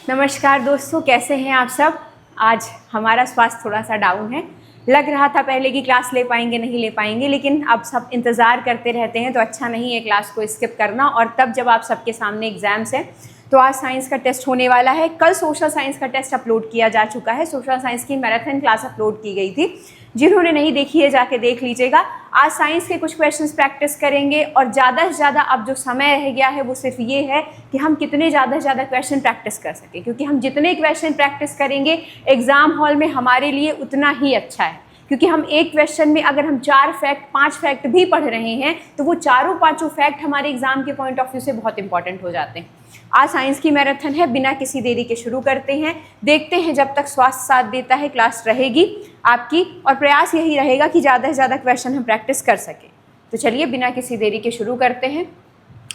नमस्कार दोस्तों, कैसे हैं आप सब। आज हमारा स्वास्थ्य थोड़ा सा डाउन है। लग रहा था पहले की क्लास ले पाएंगे नहीं ले पाएंगे, लेकिन अब सब इंतज़ार करते रहते हैं तो अच्छा नहीं है क्लास को स्किप करना। और तब जब आप सबके सामने एग्ज़ाम्स हैं तो आज साइंस का टेस्ट होने वाला है। कल सोशल साइंस का टेस्ट अपलोड किया जा चुका है। सोशल साइंस की मैराथन क्लास अपलोड की गई थी। जिन्होंने नहीं देखी है जाके देख लीजिएगा। आज साइंस के कुछ क्वेश्चंस प्रैक्टिस करेंगे और ज़्यादा से ज़्यादा अब जो समय रह गया है वो सिर्फ ये है कि हम कितने ज़्यादा से ज़्यादा क्वेश्चन प्रैक्टिस कर सकें, क्योंकि हम जितने क्वेश्चन प्रैक्टिस करेंगे एग्ज़ाम हॉल में हमारे लिए उतना ही अच्छा है। क्योंकि हम एक क्वेश्चन में अगर हम 4 फैक्ट 5 फैक्ट भी पढ़ रहे हैं तो वो चारों पाँचों फैक्ट हमारे एग्जाम के पॉइंट ऑफ व्यू से बहुत इंपॉर्टेंट हो जाते हैं। आज साइंस की मैराथन है, बिना किसी देरी के शुरू करते हैं। देखते हैं जब तक स्वास्थ्य साथ देता है क्लास रहेगी आपकी, और प्रयास यही रहेगा कि ज़्यादा से ज़्यादा क्वेश्चन हम प्रैक्टिस कर सकें। तो चलिए बिना किसी देरी के शुरू करते हैं।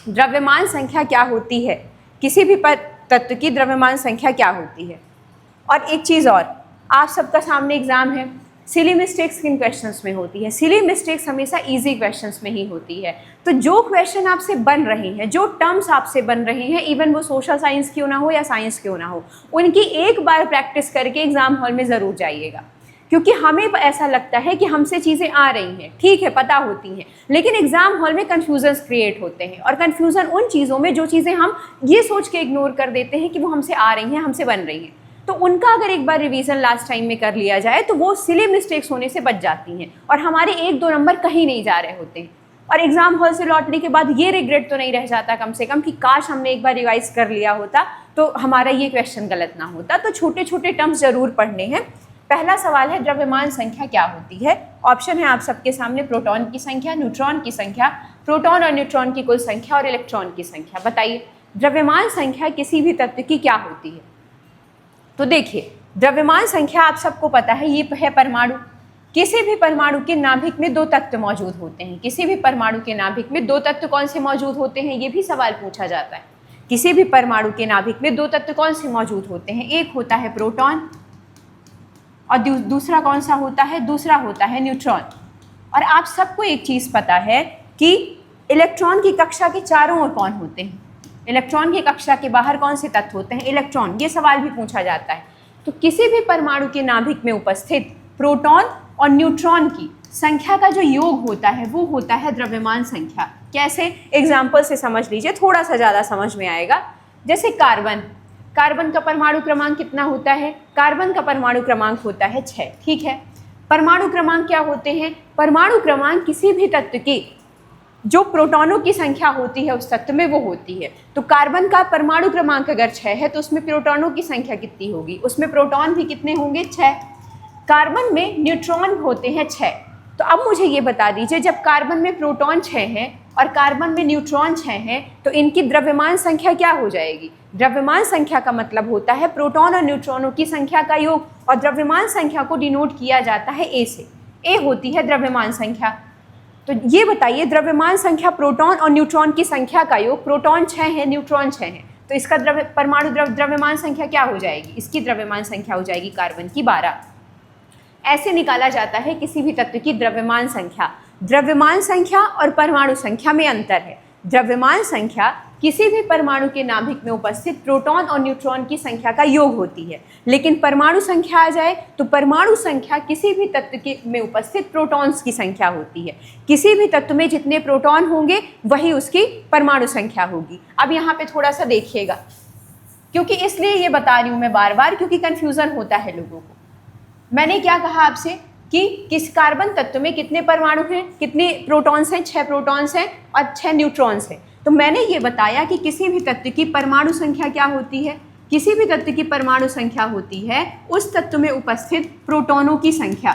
द्रव्यमान संख्या क्या होती है? किसी भी तत्व की द्रव्यमान संख्या क्या होती है? और एक चीज़ और, आप सबका सामने एग्जाम है। सिली मिस्टेक्स किन क्वेश्चंस में होती है? सिली मिस्टेक्स हमेशा इजी क्वेश्चंस में ही होती है। तो जो क्वेश्चन आपसे बन रहे हैं, जो टर्म्स आपसे बन रहे हैं, इवन वो सोशल साइंस क्यों ना हो या साइंस क्यों ना हो, उनकी एक बार प्रैक्टिस करके एग्जाम हॉल में ज़रूर जाइएगा। क्योंकि हमें ऐसा लगता है कि हमसे चीज़ें आ रही हैं, ठीक है, पता होती हैं, लेकिन एग्जाम हॉल में कन्फ्यूजन्स क्रिएट होते हैं। और कन्फ्यूज़न उन चीज़ों में जो चीज़ें हम ये सोच के इग्नोर कर देते हैं कि वो हमसे आ रही हैं, हमसे बन रही हैं। तो उनका अगर एक बार रिवीजन लास्ट टाइम में कर लिया जाए तो वो सिली मिस्टेक्स होने से बच जाती हैं और हमारे 1-2 नंबर कहीं नहीं जा रहे होते हैं। और एग्जाम हॉल से लौटने के बाद ये रिग्रेट तो नहीं रह जाता कम से कम कि काश हमने एक बार रिवाइज कर लिया होता तो हमारा ये क्वेश्चन गलत ना होता। तो छोटे छोटे टर्म्स जरूर पढ़ने हैं। पहला सवाल है, द्रव्यमान संख्या क्या होती है? ऑप्शन है आप सबके सामने, प्रोटॉन की संख्या, न्यूट्रॉन की संख्या, प्रोटॉन और न्यूट्रॉन की कुल संख्या और इलेक्ट्रॉन की संख्या। बताइए द्रव्यमान संख्या किसी भी तत्व की क्या होती है? तो देखिए, द्रव्यमान संख्या आप सबको पता है, ये है परमाणु। किसी भी परमाणु के नाभिक में 2 तत्व मौजूद होते हैं। किसी भी परमाणु के नाभिक में 2 तत्व कौन से मौजूद होते हैं, ये भी सवाल पूछा जाता है। किसी भी परमाणु के नाभिक में 2 तत्व कौन से मौजूद होते हैं? एक होता है प्रोटॉन और दूसरा कौन सा होता है? दूसरा होता है न्यूट्रॉन। और आप सबको एक चीज़ पता है कि इलेक्ट्रॉन की कक्षा के चारों ओर कौन होते हैं? इलेक्ट्रॉन की कक्षा के बाहर कौन से तत्व होते हैं? इलेक्ट्रॉन। ये सवाल भी पूछा जाता है। तो किसी भी परमाणु के नाभिक में उपस्थित प्रोटॉन और न्यूट्रॉन की संख्या का जो योग होता है वो होता है द्रव्यमान संख्या। कैसे? एग्जाम्पल से समझ लीजिए, थोड़ा सा ज़्यादा समझ में आएगा। जैसे कार्बन, कार्बन का परमाणु क्रमांक कितना होता है? कार्बन का परमाणु क्रमांक होता है 6, ठीक है। परमाणु क्रमांक क्या होते हैं? परमाणु क्रमांक किसी भी तत्व की जो प्रोटॉनों की संख्या होती है उस तत्व में वो होती है। तो कार्बन का परमाणु क्रमांक अगर 6 है तो उसमें प्रोटॉनों की संख्या कितनी होगी? उसमें प्रोटॉन भी कितने होंगे? 6। कार्बन में न्यूट्रॉन होते हैं 6। तो अब मुझे ये बता दीजिए, जब कार्बन में प्रोटॉन 6 हैं और कार्बन में न्यूट्रॉन 6 हैं तो इनकी द्रव्यमान संख्या क्या हो जाएगी? द्रव्यमान संख्या का मतलब होता है प्रोटॉन और न्यूट्रॉनों की संख्या का योग, और द्रव्यमान संख्या को डिनोट किया जाता है ए से। ए होती है द्रव्यमान संख्या। तो ये बताइए, द्रव्यमान संख्या प्रोटॉन और न्यूट्रॉन की संख्या का योग, प्रोटॉन 6 है, न्यूट्रॉन 6 है, तो इसका परमाणु द्रव्यमान संख्या क्या हो जाएगी? इसकी द्रव्यमान संख्या हो जाएगी कार्बन की 12। ऐसे निकाला जाता है किसी भी तत्व की द्रव्यमान संख्या। द्रव्यमान संख्या और परमाणु संख्या में अंतर है। द्रव्यमान संख्या किसी भी परमाणु के नाभिक में उपस्थित प्रोटॉन और न्यूट्रॉन की संख्या का योग होती है, लेकिन परमाणु संख्या आ जाए तो परमाणु संख्या किसी भी तत्व के में उपस्थित प्रोटॉन्स की संख्या होती है। किसी भी तत्व में जितने प्रोटॉन होंगे वही उसकी परमाणु संख्या होगी। अब यहाँ पे थोड़ा सा देखिएगा, क्योंकि इसलिए ये बता रही हूँ मैं बार बार, क्योंकि कन्फ्यूज़न होता है लोगों को। मैंने क्या कहा आपसे कि किस कार्बन तत्व में कितने परमाणु हैं, कितने प्रोटॉन्स हैं? 6 प्रोटॉन्स हैं और 6 न्यूट्रॉन्स हैं। तो मैंने ये बताया कि किसी भी तत्व की परमाणु संख्या क्या होती है? किसी भी तत्व की परमाणु संख्या होती है उस तत्व में उपस्थित प्रोटॉनों की संख्या,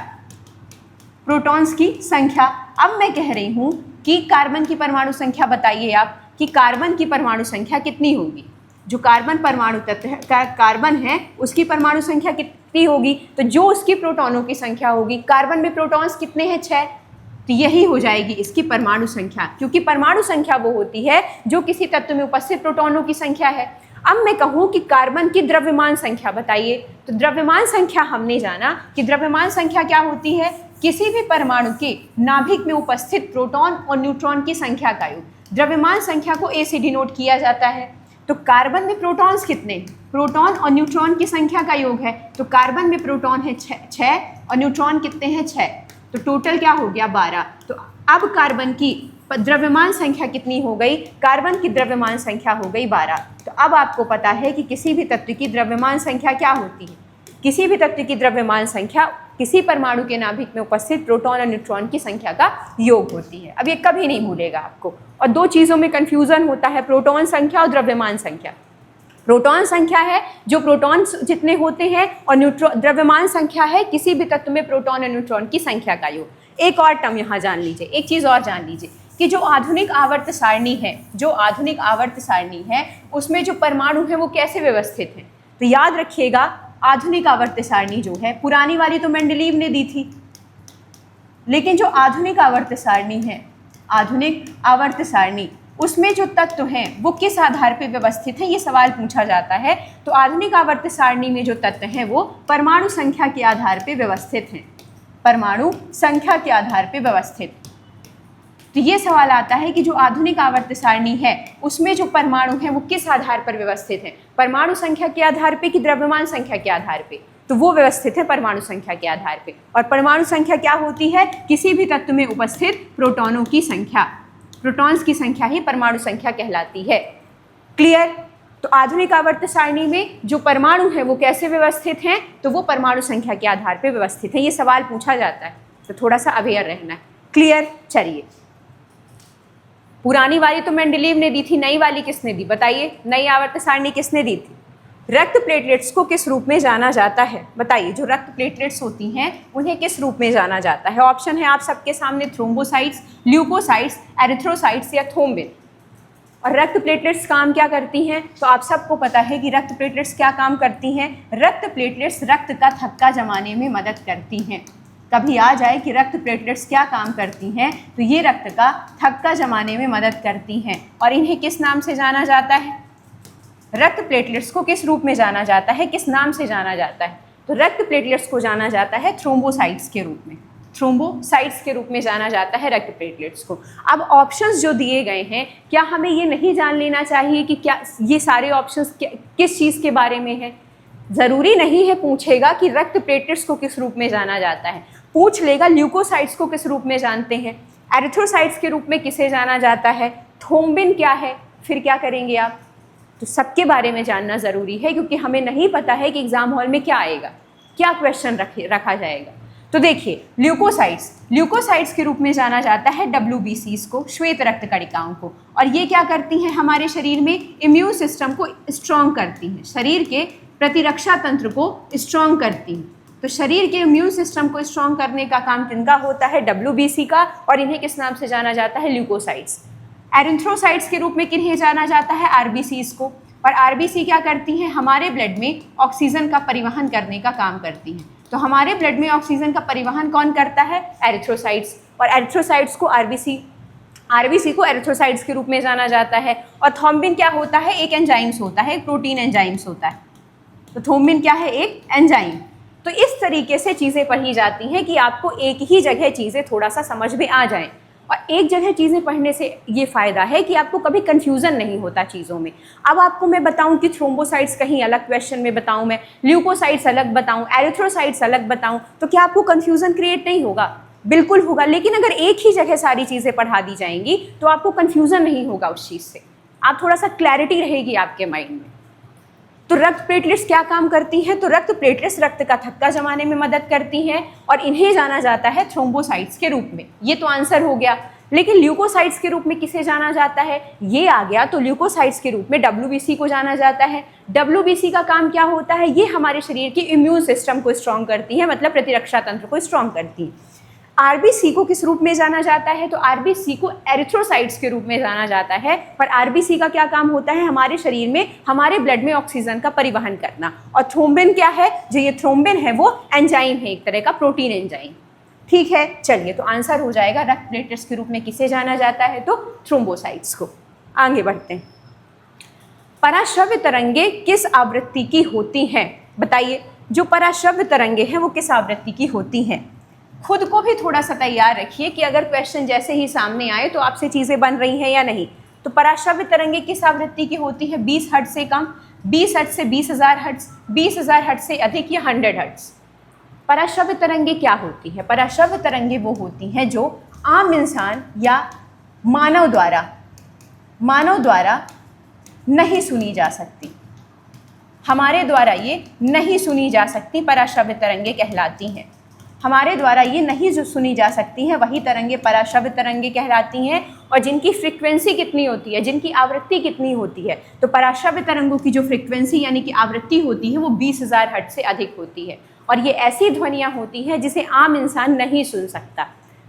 प्रोटॉन्स की संख्या। अब मैं कह रही हूँ कि कार्बन की परमाणु संख्या बताइए आप कि कार्बन की परमाणु संख्या कितनी होगी? जो कार्बन परमाणु तत्व है, कार्बन है, उसकी परमाणु संख्या कितनी होगी? तो जो उसकी प्रोटॉनों की संख्या होगी, कार्बन में प्रोटॉन्स कितने हैं? 6, तो यही हो जाएगी इसकी परमाणु संख्या, क्योंकि परमाणु संख्या वो होती है जो किसी तत्व में उपस्थित प्रोटॉनों की संख्या है। अब मैं कहूँ कि कार्बन की द्रव्यमान संख्या बताइए, तो द्रव्यमान संख्या हमने जाना कि द्रव्यमान संख्या क्या होती है? किसी भी परमाणु के नाभिक में उपस्थित प्रोटॉन और न्यूट्रॉन की संख्या का योग। द्रव्यमान संख्या को ए से डिनोट किया जाता है। तो कार्बन में प्रोटॉन्स कितने, प्रोटॉन और न्यूट्रॉन की संख्या का योग है। तो कार्बन में प्रोटॉन है 6 और न्यूट्रॉन कितने हैं 6, तो टोटल क्या हो गया 12। तो अब कार्बन की द्रव्यमान संख्या कितनी हो गई, कार्बन की द्रव्यमान संख्या हो गई 12। तो अब आपको पता है कि किसी भी तत्व की द्रव्यमान संख्या क्या होती है, किसी भी तत्व की द्रव्यमान संख्या किसी परमाणु के नाभिक में उपस्थित प्रोटॉन और न्यूट्रॉन की संख्या का योग होती है। अब ये कभी नहीं भूलेगा आपको। और दो चीज़ों में कन्फ्यूज़न होता है, प्रोटॉन संख्या और द्रव्यमान संख्या। प्रोटॉन संख्या है जो प्रोटॉन जितने होते हैं, और द्रव्यमान संख्या है किसी भी तत्व में प्रोटॉन और न्यूट्रॉन की संख्या का योग। एक और टर्म यहाँ जान लीजिए, एक चीज़ और जान लीजिए कि जो आधुनिक आवर्त सारणी है, जो आधुनिक आवर्त सारणी है उसमें जो परमाणु है वो कैसे व्यवस्थित हैं। तो याद रखिएगा, आधुनिक आवर्त सारणी जो है, पुरानी वाली तो मेंडलीव ने दी थी, लेकिन जो आधुनिक आवर्त सारणी है, आधुनिक आवर्त सारणी, उसमें जो तत्व हैं वो किस आधार पर व्यवस्थित हैं, ये सवाल पूछा जाता है। तो आधुनिक आवर्त सारणी में जो तत्व हैं वो परमाणु संख्या के आधार पर व्यवस्थित हैं, परमाणु संख्या के आधार पर व्यवस्थित। तो ये सवाल आता है कि जो आधुनिक आवर्त सारणी है उसमें जो परमाणु हैं वो किस आधार पर व्यवस्थित हैं, परमाणु संख्या के आधार पे कि द्रव्यमान संख्या के आधार पे। तो वो व्यवस्थित है परमाणु संख्या के आधार पे। और परमाणु संख्या क्या होती है, किसी भी तत्व में उपस्थित प्रोटॉनों की संख्या, प्रोटॉन्स की संख्या ही परमाणु संख्या कहलाती है। क्लियर। तो आधुनिक आवर्त सारणी में जो परमाणु है वो कैसे व्यवस्थित हैं, तो वो परमाणु संख्या के आधार पर व्यवस्थित है। ये सवाल पूछा जाता है, तो थोड़ा सा अवेयर रहना है। क्लियर। चलिए, पुरानी वाली तो मेंडलीव ने दी थी, नई वाली किसने दी बताइए, नई आवर्त सारणी किसने दी थी। रक्त प्लेटलेट्स को किस रूप में जाना जाता है, बताइए। जो रक्त प्लेटलेट्स होती हैं उन्हें किस रूप में जाना जाता है। ऑप्शन है आप सबके सामने, थ्रोम्बोसाइट्स, ल्यूकोसाइट्स, एरिथ्रोसाइट्स या थ्रोम्बिन। और रक्त प्लेटलेट्स काम क्या करती हैं, तो आप सबको पता है कि रक्त प्लेटलेट्स क्या काम करती हैं। रक्त प्लेटलेट्स रक्त का थक्का जमाने में मदद करती हैं। कभी आ जाए कि रक्त प्लेटलेट्स क्या काम करती हैं, तो ये रक्त का थक्का जमाने में मदद करती हैं। और इन्हें किस नाम से जाना जाता है, रक्त प्लेटलेट्स को किस रूप में जाना जाता है, किस नाम से जाना जाता है। तो रक्त प्लेटलेट्स को जाना जाता है थ्रोम्बोसाइट्स के रूप में, थ्रोम्बोसाइट्स के रूप में जाना जाता है रक्त प्लेटलेट्स को। अब ऑप्शंस जो दिए गए हैं, क्या हमें ये नहीं जान लेना चाहिए कि क्या ये सारे ऑप्शंस किस चीज़ के बारे में है। ज़रूरी नहीं है पूछेगा कि रक्त प्लेटलेट्स को किस रूप में जाना जाता है, पूछ लेगा ल्यूकोसाइट्स को किस रूप में जानते हैं, एरिथ्रोसाइट्स के रूप में किसे जाना जाता है, थ्रोम्बिन क्या है, फिर क्या करेंगे आप। तो सबके बारे में जानना ज़रूरी है, क्योंकि हमें नहीं पता है कि एग्ज़ाम हॉल में क्या आएगा, क्या क्वेश्चन रखा जाएगा। तो देखिए, ल्यूकोसाइट्स के रूप में जाना जाता है WBCs को, श्वेत रक्त कणिकाओं को। और ये क्या करती हैं, हमारे शरीर में इम्यून सिस्टम को स्ट्रॉन्ग करती हैं, शरीर के प्रतिरक्षा तंत्र को स्ट्रॉन्ग करती हैं। तो शरीर के इम्यून सिस्टम को स्ट्रॉन्ग करने का काम किनका होता है, WBC का। और इन्हें किस नाम से जाना जाता है, ल्यूकोसाइट्स। एरिथ्रोसाइट्स के रूप में किन्हें जाना जाता है, RBCs को। और RBC क्या करती हैं, हमारे ब्लड में ऑक्सीजन का परिवहन करने का काम करती हैं। तो हमारे ब्लड में ऑक्सीजन का परिवहन कौन करता है, एरिथ्रोसाइट्स। और एरिथ्रोसाइट्स को RBC को एरिथ्रोसाइट्स के रूप में जाना जाता है। और थ्रोम्बिन क्या होता है, एक एंजाइम्स होता है, एक प्रोटीन एंजाइम्स होता है। तो थ्रोम्बिन क्या है, एक एंजाइम। तो इस तरीके से चीज़ें पढ़ी जाती हैं कि आपको एक ही जगह चीज़ें थोड़ा सा समझ में आ जाएं। और एक जगह चीज़ें पढ़ने से ये फ़ायदा है कि आपको कभी कन्फ्यूज़न नहीं होता चीज़ों में। अब आपको मैं बताऊं कि थ्रोम्बोसाइट्स कहीं अलग क्वेश्चन में बताऊं, मैं ल्यूकोसाइट्स अलग बताऊं, एरिथ्रोसाइट्स अलग बताऊं, तो क्या आपको कन्फ्यूज़न क्रिएट नहीं होगा, बिल्कुल होगा। लेकिन अगर एक ही जगह सारी चीज़ें पढ़ा दी जाएंगी तो आपको कन्फ्यूज़न नहीं होगा उस चीज़ से, आप थोड़ा सा क्लैरिटी रहेगी आपके माइंड में। तो रक्त प्लेटलेट्स क्या काम करती हैं, तो रक्त प्लेटलेट्स रक्त का थक्का जमाने में मदद करती हैं और इन्हें जाना जाता है थ्रोम्बोसाइट्स के रूप में। ये तो आंसर हो गया। लेकिन ल्यूकोसाइट्स के रूप में किसे जाना जाता है, ये आ गया। तो ल्यूकोसाइट्स के रूप में WBC को जाना जाता है। WBC का काम क्या होता है, ये हमारे शरीर के इम्यून सिस्टम को स्ट्रॉन्ग करती है, मतलब प्रतिरक्षा तंत्र को स्ट्रॉन्ग करती है। RBC को किस रूप में जाना जाता है, तो RBC को एरिथ्रोसाइट्स के रूप में जाना जाता है। पर RBC का क्या काम होता है, हमारे शरीर में, हमारे ब्लड में ऑक्सीजन का परिवहन करना। और थ्रोम्बिन क्या है, जो ये थ्रोम्बिन है वो एंजाइम है, एक तरह का प्रोटीन एंजाइम। ठीक है, चलिए, तो आंसर हो जाएगा रक्त प्लेटलेट्स के रूप में किसे जाना जाता है, तो थ्रोम्बोसाइट्स को। आगे बढ़ते हैं। पराश्रव्य तरंगे किस आवृत्ति की होती हैं, बताइए। जो पराश्रव्य तरंगे हैं वो किस आवृत्ति की होती हैं। खुद को भी थोड़ा सा तैयार रखिए कि अगर क्वेश्चन जैसे ही सामने आए तो आपसे चीज़ें बन रही हैं या नहीं। तो पराश्रव्य तरंगे किस आवृत्ति की होती है? 20 हर्ट्ज से कम, 20 हर्ट्ज से 20,000 हर्ट्ज, 20,000 हर्ट्ज से अधिक या 100 हर्ट्ज। पराश्रव्य तरंगे क्या होती है? पराश्रव्य तरंगे वो होती हैं जो आम इंसान या मानव द्वारा नहीं सुनी जा सकती, हमारे द्वारा ये नहीं सुनी जा सकती, पराश्रव्य तरंगे कहलाती हैं। हमारे द्वारा ये नहीं जो सुनी जा सकती हैं वही तरंगे पराश्रव्य तरंगे कहलाती हैं, और जिनकी फ्रीक्वेंसी कितनी होती है, जिनकी आवृत्ति कितनी होती है, तो पराश्रव्य तरंगों की जो फ्रीक्वेंसी यानी कि आवृत्ति होती है वो 20,000 हर्ट्ज से अधिक होती है। और ये ऐसी ध्वनियाँ होती हैं जिसे आम इंसान नहीं सुन सकता।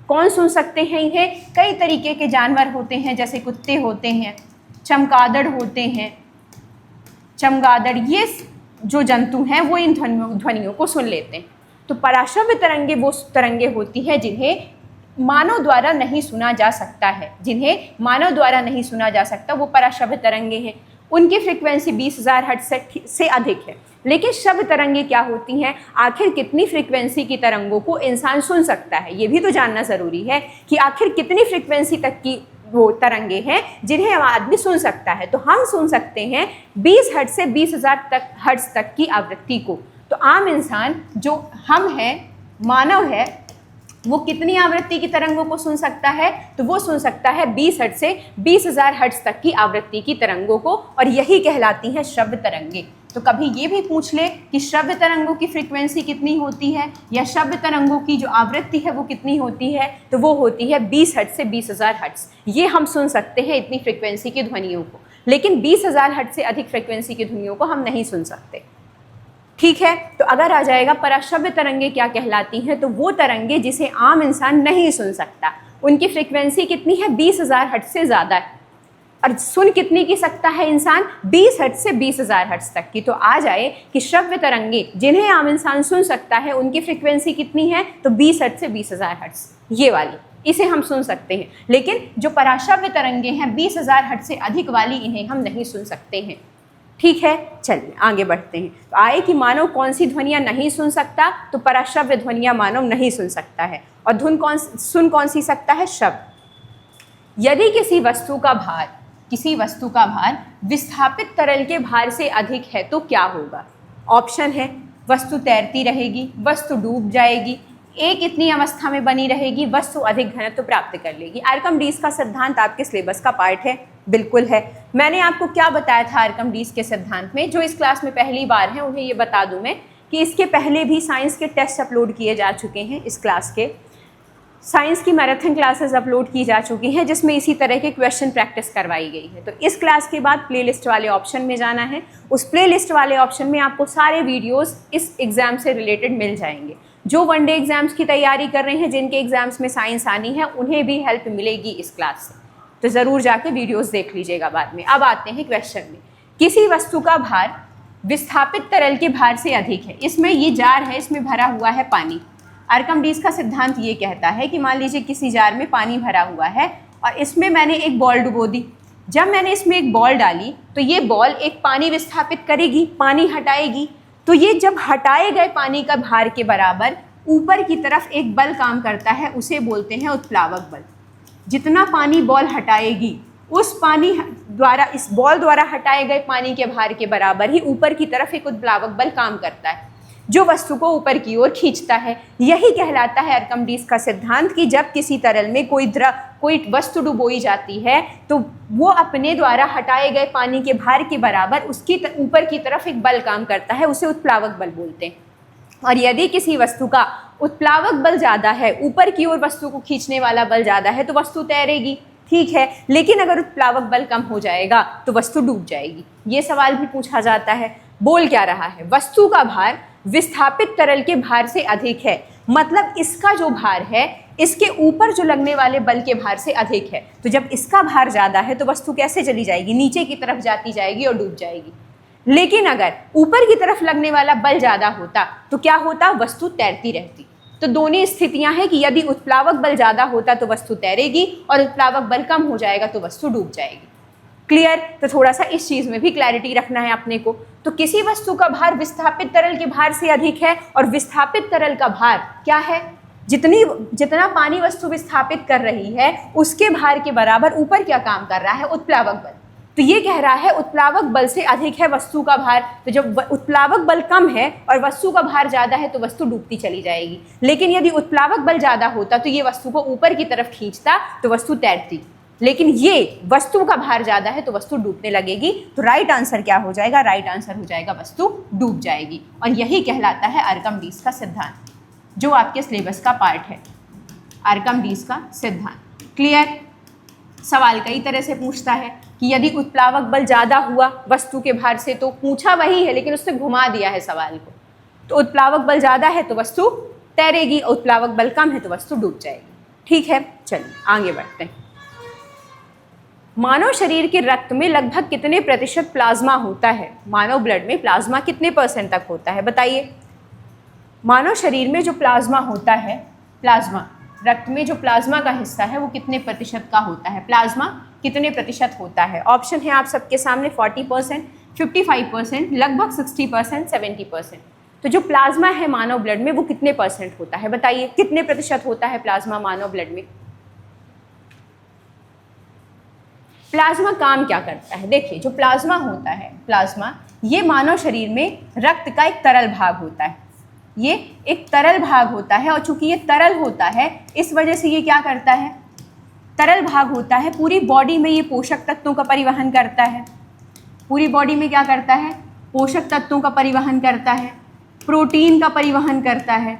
कौन सुन सकते हैं इन्हें? कई तरीके के जानवर होते हैं, जैसे कुत्ते होते हैं, चमगादड़ होते हैं। चमगादड़ ये जो जंतु हैं वो इन ध्वनियों को सुन लेते हैं। तो पराश्रव्य तरंगे वो तरंगे होती हैं जिन्हें मानव द्वारा नहीं सुना जा सकता है, जिन्हें मानव द्वारा नहीं सुना जा सकता, वो पराश्रव्य तरंगे हैं। उनकी फ्रीक्वेंसी 20,000 हर्ट्ज से अधिक है। लेकिन श्रव्य तरंगे क्या होती हैं? आखिर कितनी फ्रीक्वेंसी की तरंगों को इंसान सुन सकता है, ये भी तो जानना ज़रूरी है कि आखिर कितनी फ्रीक्वेंसी तक की वो तरंगे हैं जिन्हें आदमी सुन सकता है। तो हम सुन सकते हैं 20 हर्ट्ज से 20,000 हर्ट्ज तक की आवृत्ति को। तो आम इंसान जो हम हैं, मानव है, वो कितनी आवृत्ति की तरंगों को सुन सकता है? तो वो सुन सकता है 20 हर्ट्ज से 20,000 हर्ट्ज तक की आवृत्ति की तरंगों को, और यही कहलाती हैं श्रव्य तरंगे। तो कभी ये भी पूछ ले कि श्रव्य तरंगों की फ्रीक्वेंसी कितनी होती है या श्रव्य तरंगों की जो आवृत्ति है वो कितनी होती है, तो वो होती है 20 हर्ट्ज से 20,000 हर्ट्ज। ये हम सुन सकते हैं इतनी फ्रीक्वेंसी की ध्वनियों को, लेकिन 20,000 हर्ट्ज से अधिक फ्रीक्वेंसी की ध्वनियों को हम नहीं सुन सकते। ठीक है, तो अगर आ जाएगा पराश्रव्य तरंगे क्या कहलाती हैं, तो वो तरंगे जिसे आम इंसान नहीं सुन सकता, उनकी फ्रीक्वेंसी कितनी है? 20,000 हर्ट्ज से ज़्यादा है। और सुन कितनी की सकता है इंसान? 20 हर्ट्ज से 20,000 हर्ट्ज तक की। तो आ जाए कि श्रव्य तरंगे जिन्हें आम इंसान सुन सकता है उनकी फ्रीक्वेंसी कितनी है? तो 20 हर्ट्ज से 20,000 हर्ट्ज, ये वाली, इसे हम सुन सकते हैं। लेकिन जो पराश्रव्य तरंगे हैं 20,000 हर्ट्ज से अधिक वाली, इन्हें हम नहीं सुन सकते हैं। ठीक है, चलिए आगे बढ़ते हैं। तो आए कि मानव कौन सी ध्वनियाँ नहीं सुन सकता, तो पराश्रव्य ध्वनियाँ मानव नहीं सुन सकता है। और धुन सुन कौन सी सकता है? शब्द। यदि किसी वस्तु का भार विस्थापित तरल के भार से अधिक है तो क्या होगा? ऑप्शन है, वस्तु तैरती रहेगी, वस्तु डूब जाएगी, एक इतनी अवस्था में बनी रहेगी, वस्तु अधिक घनत्व प्राप्त कर लेगी। आर्किमिडीज का सिद्धांत आपके सिलेबस का पार्ट है, बिल्कुल है। मैंने आपको क्या बताया था आर्किमिडीज के सिद्धांत में? जो इस क्लास में पहली बार है उन्हें ये बता दूं मैं कि इसके पहले भी साइंस के टेस्ट अपलोड किए जा चुके हैं। इस क्लास के साइंस की मैराथन क्लासेस अपलोड की जा चुकी हैं जिसमें इसी तरह के क्वेश्चन प्रैक्टिस करवाई गई है। तो इस क्लास के बाद प्लेलिस्ट वाले ऑप्शन में जाना है। उस प्लेलिस्ट वाले ऑप्शन में आपको सारे वीडियोस इस एग्ज़ाम से रिलेटेड मिल जाएंगे। जो वनडे एग्जाम्स की तैयारी कर रहे हैं, जिनके एग्जाम्स में साइंस आनी है, उन्हें भी हेल्प मिलेगी इस क्लास से। तो ज़रूर जाके वीडियोस देख लीजिएगा बाद में। अब आते हैं क्वेश्चन में। किसी वस्तु का भार विस्थापित तरल के भार से अधिक है। इसमें ये जार है, इसमें भरा हुआ है पानी। आर्किमिडीज का सिद्धांत ये कहता है कि मान लीजिए किसी जार में पानी भरा हुआ है और इसमें मैंने एक बॉल डुबो दी। जब मैंने इसमें एक बॉल डाली तो ये बॉल एक पानी विस्थापित करेगी, पानी हटाएगी। तो ये जब हटाए गए पानी का भार के बराबर ऊपर की तरफ एक बल काम करता है, उसे बोलते हैं उत्प्लावक बल। जितना पानी बॉल हटाएगी उस पानी द्वारा, इस बॉल द्वारा हटाए गए पानी के भार के बराबर ही ऊपर की तरफ एक उत्प्लावक बल काम करता है जो वस्तु को ऊपर की ओर खींचता है। यही कहलाता है आर्किमिडीज का सिद्धांत कि जब किसी तरल में कोई वस्तु डुबोई जाती है तो वो अपने द्वारा हटाए गए पानी के भार के बराबर उसकी ऊपर की तरफ एक बल काम करता है, उसे उत्प्लावक बल बोलते हैं। और यदि किसी वस्तु का उत्प्लावक बल ज़्यादा है, ऊपर की ओर वस्तु को खींचने वाला बल ज़्यादा है, तो वस्तु तैरेगी, ठीक है। लेकिन अगर उत्प्लावक बल कम हो जाएगा तो वस्तु डूब जाएगी। ये सवाल भी पूछा जाता है। बोल क्या रहा है? वस्तु का भार विस्थापित तरल के भार से अधिक है, मतलब इसका जो भार है इसके ऊपर जो लगने वाले बल के भार से अधिक है। तो जब इसका भार ज़्यादा है तो वस्तु कैसे चली जाएगी? नीचे की तरफ जाती जाएगी और डूब जाएगी। लेकिन अगर ऊपर की तरफ लगने वाला बल ज़्यादा होता तो क्या होता? वस्तु तैरती रहती। तो दोनों स्थितियां हैं कि यदि उत्प्लावक बल ज़्यादा होता तो वस्तु तैरेगी और उत्प्लावक बल कम हो जाएगा तो वस्तु डूब जाएगी। क्लियर? तो थोड़ा सा इस चीज़ में भी क्लैरिटी रखना है अपने को। तो किसी वस्तु का भार विस्थापित तरल के भार से अधिक है और विस्थापित तरल का भार क्या है? जितना पानी वस्तु विस्थापित कर रही है उसके भार के बराबर ऊपर क्या काम कर रहा है, उत्प्लावक बल। तो ये कह रहा है उत्प्लावक बल से अधिक है वस्तु का भार, तो जब उत्प्लावक बल कम है और वस्तु का भार ज़्यादा है तो वस्तु डूबती चली जाएगी। लेकिन यदि उत्प्लावक बल ज़्यादा होता तो ये वस्तु को ऊपर की तरफ खींचता तो वस्तु तैरती, लेकिन ये वस्तु का भार ज़्यादा है तो वस्तु डूबने लगेगी। तो राइट आंसर क्या हो जाएगा, राइट आंसर हो जाएगा वस्तु डूब जाएगी। और यही कहलाता है आर्किमिडीज का सिद्धांत, जो आपके सिलेबस का पार्ट है, आर्किमिडीज का सिद्धांत। क्लियर। सवाल कई तरह से पूछता है कि यदि उत्प्लावक बल ज़्यादा हुआ वस्तु के भार से, तो पूछा वही है लेकिन उसने घुमा दिया है सवाल को। तो उत्प्लावक बल ज़्यादा है तो वस्तु तैरेगी, उत्प्लावक बल कम है तो वस्तु डूब जाएगी। ठीक है, चलिए आगे बढ़ते हैं। मानव शरीर के रक्त में लगभग कितने प्रतिशत प्लाज्मा होता है? मानव ब्लड में प्लाज्मा कितने % तक होता है, बताइए। मानव शरीर में जो प्लाज्मा होता है, प्लाज्मा रक्त में जो प्लाज्मा का हिस्सा है वो कितने प्रतिशत का होता है? प्लाज्मा कितने प्रतिशत होता है? ऑप्शन है आप सबके सामने 40%, 55%, लगभग 60%, 70%। तो जो प्लाज्मा है मानव ब्लड में वो कितने % होता है, बताइए। कितने प्रतिशत होता है प्लाज्मा मानव ब्लड में? प्लाज्मा काम क्या करता है? देखिए, जो प्लाज्मा होता है, प्लाज्मा ये मानव शरीर में रक्त का एक तरल भाग होता है। ये एक तरल भाग होता है और चूंकि ये तरल होता है इस वजह से ये क्या करता है, तरल भाग होता है, पूरी बॉडी में ये पोषक तत्वों का परिवहन करता है। पूरी बॉडी में क्या करता है, पोषक तत्वों का परिवहन करता है, प्रोटीन का परिवहन करता है,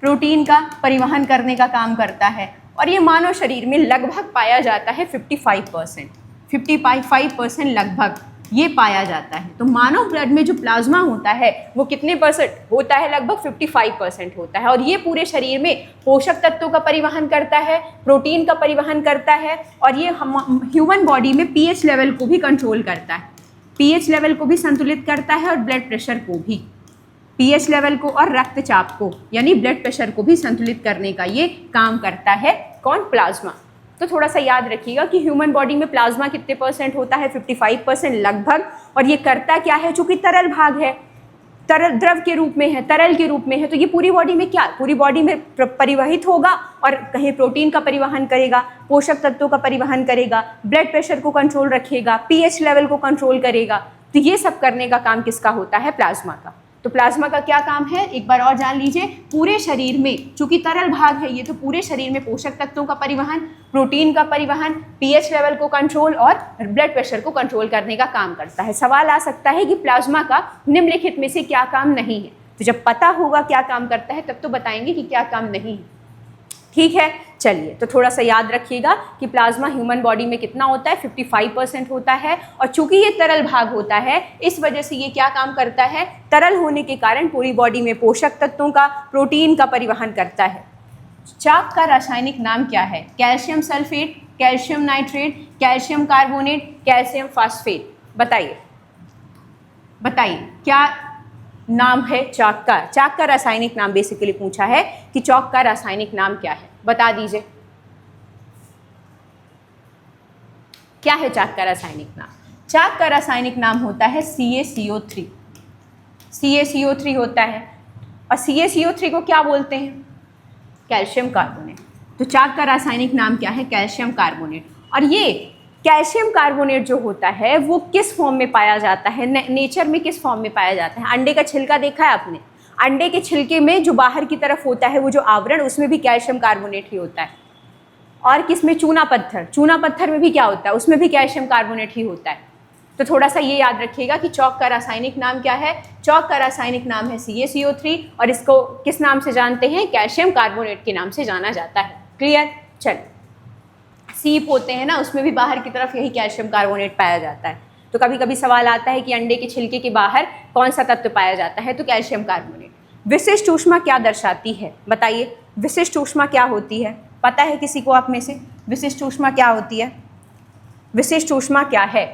प्रोटीन का परिवहन करने का काम करता है। और ये मानव शरीर में लगभग पाया जाता है 55%, 55% लगभग ये पाया जाता है। तो मानव ब्लड में जो प्लाज्मा होता है वो कितने % होता है? लगभग 55% होता है। और ये पूरे शरीर में पोषक तत्वों का परिवहन करता है, प्रोटीन का परिवहन करता है, और ये ह्यूमन बॉडी में पीएच लेवल को भी कंट्रोल करता है, पीएच लेवल को भी संतुलित करता है और ब्लड प्रेशर को भी, पीएच लेवल को और रक्तचाप को यानी ब्लड प्रेशर को भी संतुलित करने का ये काम करता है। कौन? प्लाज्मा। तो थोड़ा सा याद रखिएगा कि ह्यूमन बॉडी में प्लाज्मा कितने % होता है? 55% लगभग। और ये करता क्या है? चूंकि तरल भाग है, तरल द्रव के रूप में है, तरल के रूप में है, तो ये पूरी बॉडी में क्या, पूरी बॉडी में परिवहित होगा और कहीं प्रोटीन का परिवहन करेगा, पोषक तत्वों का परिवहन करेगा, ब्लड प्रेशर को कंट्रोल रखेगा, पीएच लेवल को कंट्रोल करेगा। तो ये सब करने का काम किसका होता है? प्लाज्मा का। तो प्लाज्मा का क्या काम है एक बार और जान लीजिए। पूरे शरीर में, चूंकि तरल भाग है ये, तो पूरे शरीर में पोषक तत्वों का परिवहन, प्रोटीन का परिवहन, पीएच लेवल को कंट्रोल और ब्लड प्रेशर को कंट्रोल करने का काम करता है। सवाल आ सकता है कि प्लाज्मा का निम्नलिखित में से क्या काम नहीं है? तो जब पता होगा क्या काम करता है तब तो बताएंगे कि क्या काम नहीं है। ठीक है, चलिए तो थोड़ा सा याद रखिएगा कि प्लाज्मा ह्यूमन बॉडी में कितना होता है? 55% होता है। और चूंकि ये तरल भाग होता है इस वजह से ये क्या काम करता है? तरल होने के कारण पूरी बॉडी में पोषक तत्वों का, प्रोटीन का परिवहन करता है। चाक का रासायनिक नाम क्या है? Calcium sulphate, calcium nitrate, calcium carbonate, calcium phosphate. बताइए बताइए क्या नाम है चाक का? चाक का रासायनिक नाम बेसिकली पूछा है कि चाक का रासायनिक नाम क्या है, बता दीजिए। क्या है चाक का रासायनिक नाम? चाक का रासायनिक नाम होता है CaCO3। CaCO3 होता है। और CaCO3 को क्या बोलते हैं? Calcium carbonate. तो चाक का रासायनिक नाम क्या है? Calcium carbonate. और ये कैल्शियम कार्बोनेट जो होता है वो किस फॉर्म में पाया जाता है? नेचर में किस फॉर्म में पाया जाता है? अंडे का छिलका देखा है आपने? अंडे के छिलके में जो बाहर की तरफ होता है वो जो आवरण, उसमें भी कैल्शियम कार्बोनेट ही होता है। और किसमें? चूना पत्थर। चूना पत्थर में भी क्या होता है? उसमें भी कैल्शियम कार्बोनेट ही होता है। तो थोड़ा सा ये याद रखिएगा कि चौक का रासायनिक नाम क्या है? चौक का रासायनिक नाम है CaCO3 और इसको किस नाम से जानते हैं? कैल्शियम कार्बोनेट के नाम से जाना जाता है। क्लियर? चलिए, सीप होते हैं ना, उसमें भी बाहर की तरफ यही कैल्शियम कार्बोनेट पाया जाता है। तो कभी कभी सवाल आता है कि अंडे के छिलके के बाहर कौन सा तत्व पाया जाता है? तो कैल्शियम कार्बोनेट। विशिष्ट ऊष्मा क्या दर्शाती है? बताइए, विशिष्ट ऊष्मा क्या होती है? पता है किसी को आप में से? विशिष्ट ऊष्मा क्या होती है? विशिष्ट ऊष्मा क्या है?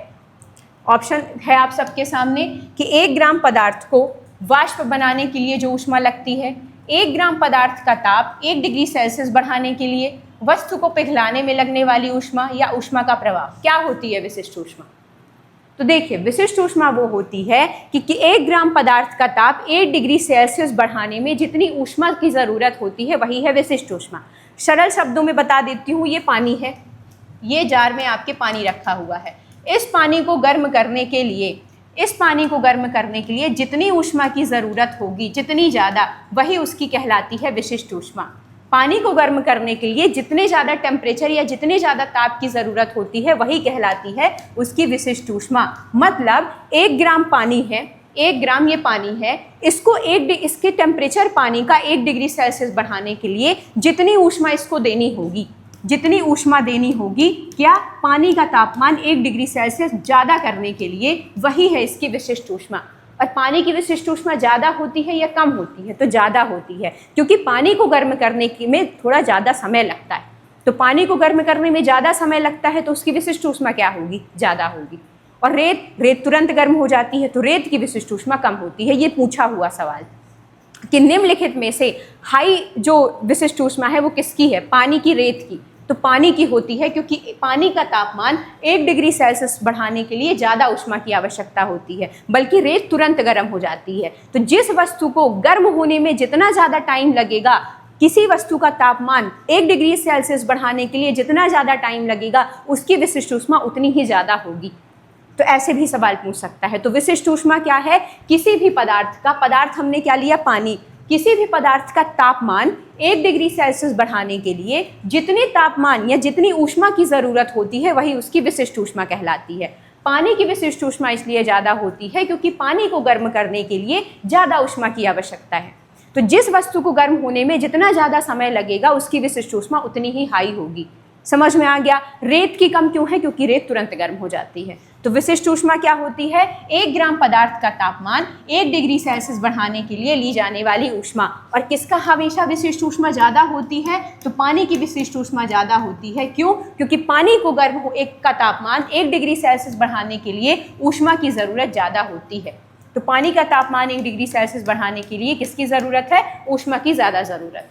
ऑप्शन है आप सबके सामने कि 1 ग्राम पदार्थ को वाष्प बनाने के लिए जो ऊष्मा लगती है, 1 ग्राम पदार्थ का ताप 1 डिग्री सेल्सियस बढ़ाने के लिए, वस्तु को पिघलाने में लगने वाली ऊष्मा या ऊष्मा का प्रवाह, क्या होती है विशिष्ट ऊष्मा? तो देखिए विशिष्ट ऊष्मा वो होती है कि 1 ग्राम पदार्थ का ताप 1 डिग्री सेल्सियस बढ़ाने में जितनी ऊष्मा की ज़रूरत होती है वही है विशिष्ट ऊष्मा। सरल शब्दों में बता देती हूँ, ये पानी है, ये जार में आपके पानी रखा हुआ है। इस पानी को गर्म करने के लिए जितनी ऊष्मा की ज़रूरत होगी, जितनी ज़्यादा, वही उसकी कहलाती है विशिष्ट ऊष्मा। पानी को गर्म करने के लिए जितने ज़्यादा टेम्परेचर या जितने ज़्यादा ताप की ज़रूरत होती है वही कहलाती है उसकी विशिष्ट ऊष्मा। मतलब 1 ग्राम पानी है, 1 ग्राम ये पानी है, इसको इसके टेम्परेचर पानी का 1 डिग्री सेल्सियस बढ़ाने के लिए जितनी ऊष्मा इसको देनी होगी, जितनी ऊष्मा देनी होगी, क्या, पानी का तापमान 1 डिग्री सेल्सियस ज़्यादा करने के लिए, वही है इसकी विशिष्ट ऊष्मा। और पानी की विशिष्ट ऊष्मा ज़्यादा होती है या कम होती है? तो ज़्यादा होती है, क्योंकि पानी को गर्म करने में थोड़ा ज़्यादा समय लगता है। तो पानी को गर्म करने में ज़्यादा समय लगता है तो उसकी विशिष्ट ऊष्मा क्या होगी? ज़्यादा होगी। और रेत तुरंत गर्म हो जाती है तो रेत की विशिष्ट ऊष्मा कम होती है। ये पूछा हुआ सवाल कि निम्नलिखित में से हाई जो विशिष्ट ऊष्मा है वो किसकी है? पानी की, रेत की? तो पानी की होती है, क्योंकि पानी का तापमान 1 डिग्री सेल्सियस बढ़ाने के लिए ज़्यादा ऊष्मा की आवश्यकता होती है, बल्कि रेत तुरंत गर्म हो जाती है। तो जिस वस्तु को गर्म होने में जितना ज़्यादा टाइम लगेगा, किसी वस्तु का तापमान 1 डिग्री सेल्सियस बढ़ाने के लिए जितना ज़्यादा टाइम लगेगा, उसकी विशिष्ट ऊष्मा उतनी ही ज़्यादा होगी। तो ऐसे भी सवाल पूछ सकता है। तो विशिष्ट ऊष्मा क्या है? किसी भी पदार्थ का, पदार्थ हमने क्या लिया? पानी। किसी भी पदार्थ का तापमान 1 डिग्री सेल्सियस बढ़ाने के लिए जितने तापमान या जितनी ऊष्मा की ज़रूरत होती है वही उसकी विशिष्ट ऊष्मा कहलाती है। पानी की विशिष्ट ऊष्मा इसलिए ज़्यादा होती है क्योंकि पानी को गर्म करने के लिए ज़्यादा ऊष्मा की आवश्यकता है। तो जिस वस्तु को गर्म होने में जितना ज़्यादा समय लगेगा उसकी विशिष्ट ऊष्मा उतनी ही हाई होगी। समझ में आ गया? रेत की कम क्यों है? क्योंकि रेत तुरंत गर्म हो जाती है। तो विशिष्ट ऊष्मा क्या होती है? 1 ग्राम पदार्थ का तापमान 1 डिग्री सेल्सियस बढ़ाने के लिए ली जाने वाली ऊष्मा। और किसका हमेशा विशिष्ट ऊष्मा ज़्यादा होती है? तो पानी की विशिष्ट ऊष्मा ज़्यादा होती है। क्यों? क्योंकि पानी को गर्म हो, एक का तापमान 1 डिग्री सेल्सियस बढ़ाने के लिए ऊष्मा की ज़रूरत ज़्यादा होती है। तो पानी का तापमान 1 डिग्री सेल्सियस बढ़ाने के लिए किसकी ज़रूरत है? ऊष्मा की ज़्यादा ज़रूरत।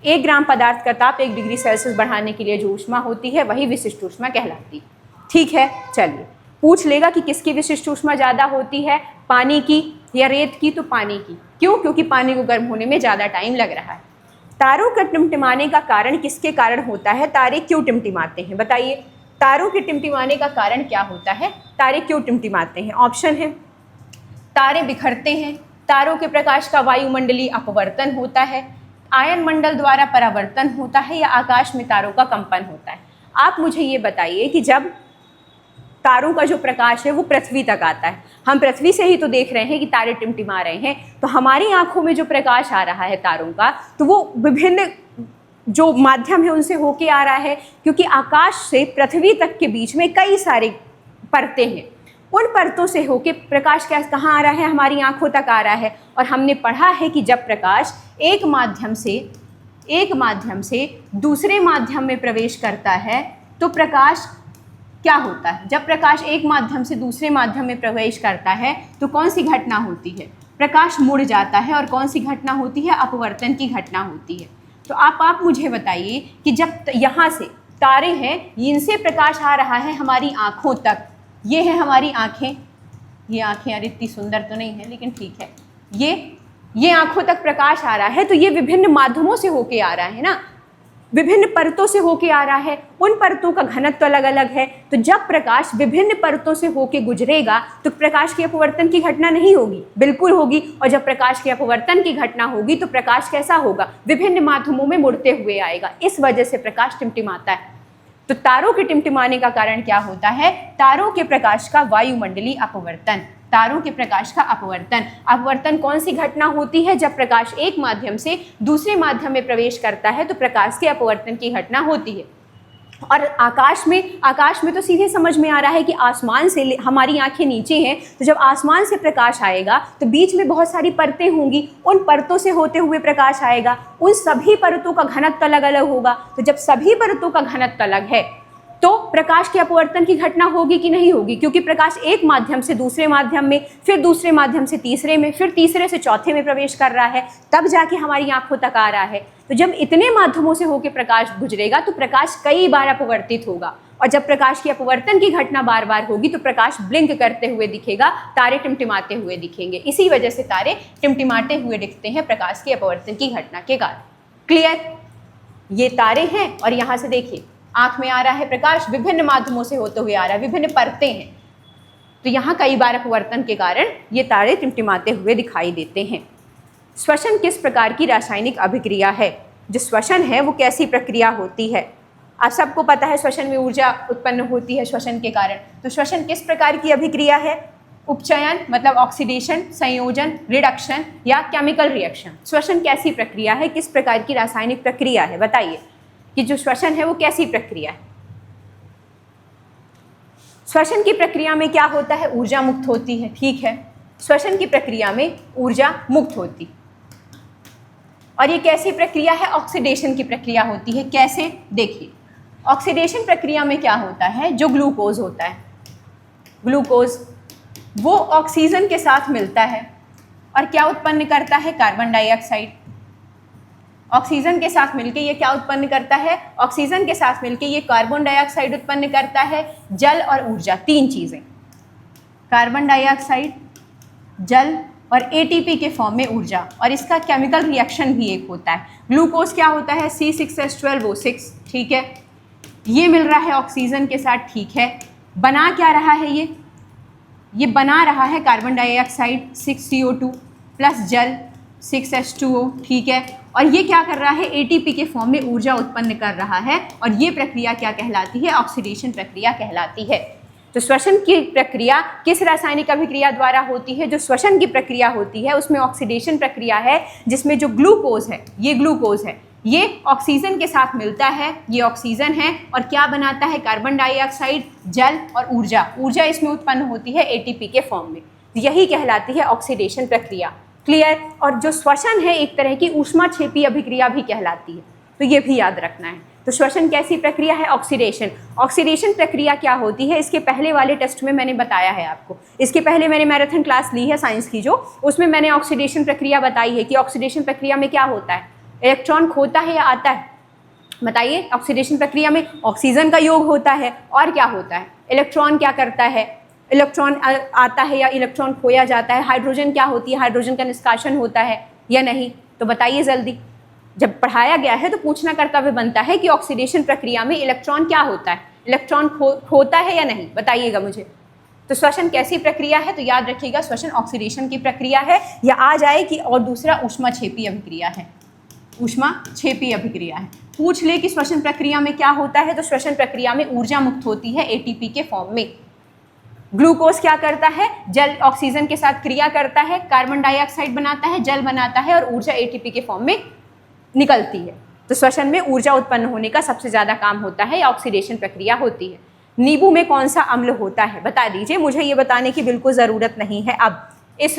1 ग्राम पदार्थ का ताप 1 डिग्री सेल्सियस बढ़ाने के लिए जो ऊष्मा होती है वही विशिष्ट ऊष्मा कहलाती है। ठीक है, चलिए पूछ लेगा कि किसकी विशिष्ट ऊष्मा ज़्यादा होती है, पानी की या रेत की? तो पानी की। क्यों? क्योंकि पानी को गर्म होने में ज़्यादा टाइम लग रहा है। तारों के टिमटिमाने का कारण किसके कारण होता है? तारे क्यों टिमटिमाते हैं? बताइए, तारों के टिमटिमाने का कारण क्या होता है? तारे क्यों टिमटिमाते हैं? ऑप्शन है, तारे बिखरते हैं, तारों के प्रकाश का वायुमंडलीय अपवर्तन होता है, आयन मंडल द्वारा परावर्तन होता है, या आकाश में तारों का कंपन होता है। आप मुझे ये बताइए कि जब तारों का जो प्रकाश है वो पृथ्वी तक आता है, हम पृथ्वी से ही तो देख रहे हैं कि तारे टिमटिमा रहे हैं, तो हमारी आंखों में जो प्रकाश आ रहा है तारों का, तो वो विभिन्न जो माध्यम है उनसे होके आ रहा है, क्योंकि आकाश से पृथ्वी तक के बीच में कई सारे परतें हैं। उन परतों से होके प्रकाश कहाँ आ रहा है? हमारी आंखों तक आ रहा है। और हमने पढ़ा है कि जब प्रकाश एक माध्यम से दूसरे माध्यम में प्रवेश करता है तो प्रकाश क्या होता है? जब प्रकाश एक माध्यम से दूसरे माध्यम में प्रवेश करता है तो कौन सी घटना होती है? प्रकाश मुड़ जाता है। और कौन सी घटना होती है? अपवर्तन की घटना होती है। तो आप मुझे बताइए कि जब यहाँ से तारे हैं, इनसे प्रकाश आ रहा है हमारी आँखों तक, ये है हमारी आँखें, ये आँखें यार इतनी सुंदर तो नहीं है लेकिन ठीक है, ये आँखों तक प्रकाश आ रहा है, तो ये विभिन्न माध्यमों से होके आ रहा है ना, विभिन्न परतों से होके आ रहा है। उन परतों का घनत्व अलग अलग है। तो जब प्रकाश विभिन्न परतों से होके गुजरेगा तो प्रकाश के अपवर्तन की घटना नहीं होगी? बिल्कुल होगी। और जब प्रकाश के अपवर्तन की घटना होगी तो प्रकाश कैसा होगा? विभिन्न माध्यमों में मुड़ते हुए आएगा। इस वजह से प्रकाश टिमटिमाता है। तो तारों के टिमटिमाने का कारण क्या होता है? तारों के प्रकाश का वायुमंडलीय अपवर्तन। तारों के प्रकाश का अपवर्तन कौन सी घटना होती है? जब प्रकाश एक माध्यम से दूसरे माध्यम में प्रवेश करता है तो प्रकाश के अपवर्तन की घटना होती है। और आकाश में तो सीधे समझ में आ रहा है कि आसमान से हमारी आंखें नीचे हैं, तो जब आसमान से प्रकाश आएगा तो बीच में बहुत सारी परतें होंगी, उन परतों से होते हुए प्रकाश आएगा। उन सभी परतों का घनत्व अलग अलग होगा। तो जब सभी परतों का घनत्व अलग है तो प्रकाश के अपवर्तन की घटना होगी कि नहीं होगी? क्योंकि प्रकाश एक माध्यम से दूसरे माध्यम में, फिर दूसरे माध्यम से तीसरे में, फिर तीसरे से चौथे में प्रवेश कर रहा है, तब जाके हमारी आंखों तक आ रहा है। तो जब इतने माध्यमों से होकर प्रकाश गुजरेगा तो प्रकाश कई बार अपवर्तित होगा। और जब प्रकाश की अपवर्तन की घटना बार बार होगी तो प्रकाश ब्लिंक करते हुए दिखेगा, तारे टिमटिमाते हुए दिखेंगे। इसी वजह से तारे टिमटिमाते हुए दिखते हैं प्रकाश की अपवर्तन की घटना के कारण। क्लियर? ये तारे हैं और यहाँ से देखिए आंख में आ रहा है प्रकाश, विभिन्न माध्यमों से होते हुए आ रहा है, विभिन्न परतें हैं, तो यहाँ कई बार अपवर्तन के कारण ये तारे टिमटिमाते हुए दिखाई देते हैं। श्वसन किस प्रकार की रासायनिक अभिक्रिया है? जो श्वसन है वो कैसी प्रक्रिया होती है? आप सबको पता है श्वसन में ऊर्जा उत्पन्न होती है श्वसन के कारण। तो श्वसन किस प्रकार की अभिक्रिया है? उपचयन मतलब ऑक्सीडेशन, संयोजन, रिडक्शन या केमिकल रिएक्शन। श्वसन कैसी प्रक्रिया है, किस प्रकार की रासायनिक प्रक्रिया है? बताइए कि जो श्वसन है वो कैसी प्रक्रिया है। श्वसन की प्रक्रिया में क्या होता है? ऊर्जा मुक्त होती है। ठीक है, श्वसन की प्रक्रिया में ऊर्जा मुक्त होती, और ये कैसी प्रक्रिया है? ऑक्सीडेशन की प्रक्रिया होती है। कैसे? देखिए, ऑक्सीडेशन प्रक्रिया में क्या होता है? जो ग्लूकोज होता है, ग्लूकोज वो ऑक्सीजन के साथ मिलता है और क्या उत्पन्न करता है? Carbon dioxide. ऑक्सीजन के साथ मिलके ये क्या उत्पन्न करता है? ऑक्सीजन के साथ मिलके ये कार्बन डाइऑक्साइड उत्पन्न करता है, जल और ऊर्जा, तीन चीजें, कार्बन डाइऑक्साइड, जल और एटीपी के फॉर्म में ऊर्जा। और इसका केमिकल रिएक्शन भी एक होता है। ग्लूकोज क्या होता है? C6H12O6। ठीक है, ये मिल रहा है ऑक्सीजन के साथ। ठीक है, बना क्या रहा है? ये बना रहा है कार्बन डाइऑक्साइड 6CO2 प्लस जल 6H2O। ठीक है, और ये क्या कर रहा है? एटीपी के फॉर्म में ऊर्जा उत्पन्न कर रहा है, और ये प्रक्रिया क्या कहलाती है? ऑक्सीडेशन प्रक्रिया कहलाती है। तो श्वसन की प्रक्रिया किस रासायनिक अभिक्रिया द्वारा होती है? जो श्वसन की प्रक्रिया होती है उसमें ऑक्सीडेशन प्रक्रिया है, जिसमें जो ग्लूकोज है, ये ग्लूकोज है, ये ऑक्सीजन के साथ मिलता है, ये ऑक्सीजन है, और क्या बनाता है? कार्बन डाइऑक्साइड, जल और ऊर्जा। ऊर्जा इसमें उत्पन्न होती है एटीपी के फॉर्म में, यही कहलाती है ऑक्सीडेशन प्रक्रिया। क्लियर? और जो श्वसन है एक तरह की ऊष्माक्षेपी अभिक्रिया भी कहलाती है, तो ये भी याद रखना है। तो श्वसन कैसी प्रक्रिया है? ऑक्सीडेशन। ऑक्सीडेशन प्रक्रिया क्या होती है? इसके पहले वाले टेस्ट में मैंने बताया है आपको। इसके पहले मैंने मैराथन क्लास ली है साइंस की, जो उसमें मैंने ऑक्सीडेशन प्रक्रिया बताई है कि ऑक्सीडेशन प्रक्रिया में क्या होता है, इलेक्ट्रॉन खोता है या आता है? बताइए। ऑक्सीडेशन प्रक्रिया में ऑक्सीजन का योग होता है, और क्या होता है? इलेक्ट्रॉन क्या करता है? इलेक्ट्रॉन आता है या इलेक्ट्रॉन खोया जाता है? हाइड्रोजन क्या होती है? हाइड्रोजन का निष्कासन होता है या नहीं? तो बताइए जल्दी। जब पढ़ाया गया है तो पूछना कर्तव्य बनता है कि ऑक्सीडेशन प्रक्रिया में इलेक्ट्रॉन क्या होता है, इलेक्ट्रॉन खोता है या नहीं? बताइएगा मुझे। तो श्वसन कैसी प्रक्रिया है? तो याद रखिएगा, श्वसन ऑक्सीडेशन की प्रक्रिया है, या आ जाए कि और दूसरा ऊष्माक्षेपी अभिक्रिया है। ऊष्माक्षेपी अभिक्रिया है। पूछ ले कि श्वसन प्रक्रिया में क्या होता है, तो श्वसन प्रक्रिया में ऊर्जा मुक्त होती है एटीपी के फॉर्म में। ग्लूकोज क्या करता है? जल ऑक्सीजन के साथ क्रिया करता है, कार्बन डाइऑक्साइड बनाता है, जल बनाता है, और ऊर्जा एटीपी के फॉर्म में निकलती है। तो श्वसन में ऊर्जा उत्पन्न होने का सबसे ज्यादा काम होता है, ऑक्सीडेशन प्रक्रिया होती है। नींबू में कौन सा अम्ल होता है? बता दीजिए। मुझे ये बताने की बिल्कुल ज़रूरत नहीं है। अब इस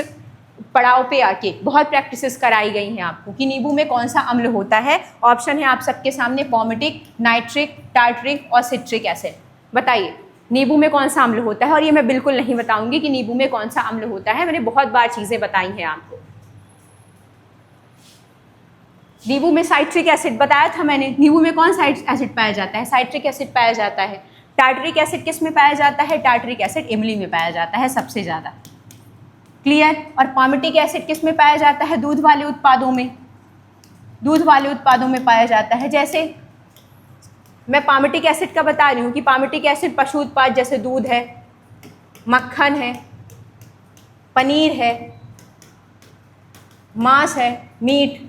पड़ाव पे आके बहुत प्रैक्टिसेस कराई गई हैं आपको कि नींबू में कौन सा अम्ल होता है। ऑप्शन है आप सबके सामने, पॉमिटिक, नाइट्रिक, टार्टरिक और सिट्रिक एसिड। बताइए नींबू में कौन सा अम्ल होता है। और ये मैं बिल्कुल नहीं बताऊंगी कि नींबू में कौन सा अम्ल होता है, मैंने बहुत बार चीज़ें बताई हैं आपको। नींबू में साइट्रिक एसिड बताया था मैंने। नींबू में कौन सा एसिड पाया जाता है? साइट्रिक एसिड पाया जाता है। टार्टरिक एसिड किस में पाया जाता है? टार्टरिक एसिड इमली में पाया जाता है सबसे ज़्यादा। क्लियर? और पामिटिक एसिड किस में पाया जाता है? दूध वाले उत्पादों में, दूध वाले उत्पादों में पाया जाता है। जैसे मैं पामिटिक एसिड का बता रही हूँ कि पामिटिक एसिड पशु उत्पाद जैसे दूध है, मक्खन है, पनीर है, मांस है, मीट,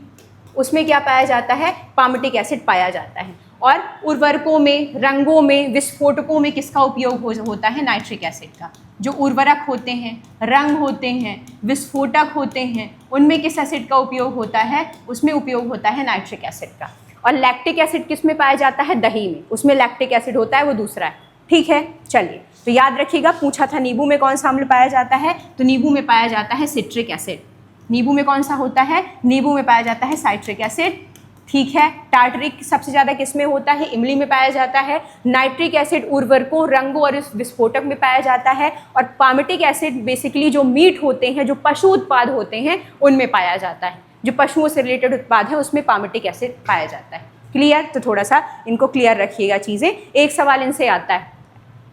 उसमें क्या पाया जाता है? पामिटिक एसिड पाया जाता है। और उर्वरकों में, रंगों में, विस्फोटकों में किसका उपयोग होता है? नाइट्रिक एसिड का। जो उर्वरक होते हैं, रंग होते हैं, विस्फोटक होते हैं, उनमें किस एसिड का उपयोग होता है? उसमें उपयोग होता है नाइट्रिक एसिड का। और लैक्टिक एसिड किस में पाया जाता है? दही में, उसमें लैक्टिक एसिड होता है, वो दूसरा है। ठीक है, चलिए तो याद रखिएगा। पूछा था नींबू में कौन सा अम्ल पाया जाता है, तो नींबू में पाया जाता है सिट्रिक एसिड। नींबू में कौन सा होता है? नींबू में पाया जाता है साइट्रिक एसिड। ठीक है। टार्टरिक सबसे ज़्यादा किस में होता है? इमली में पाया जाता है। नाइट्रिक एसिड उर्वरकों, रंगों और विस्फोटक में पाया जाता है। और पामिटिक एसिड बेसिकली जो मीट होते हैं, जो पशु उत्पाद होते हैं, उनमें पाया जाता है। जो पशुओं से रिलेटेड उत्पाद है उसमें पामिटिक एसिड पाया जाता है। क्लियर? तो थोड़ा सा इनको क्लियर रखिएगा चीज़ें। एक सवाल इनसे आता है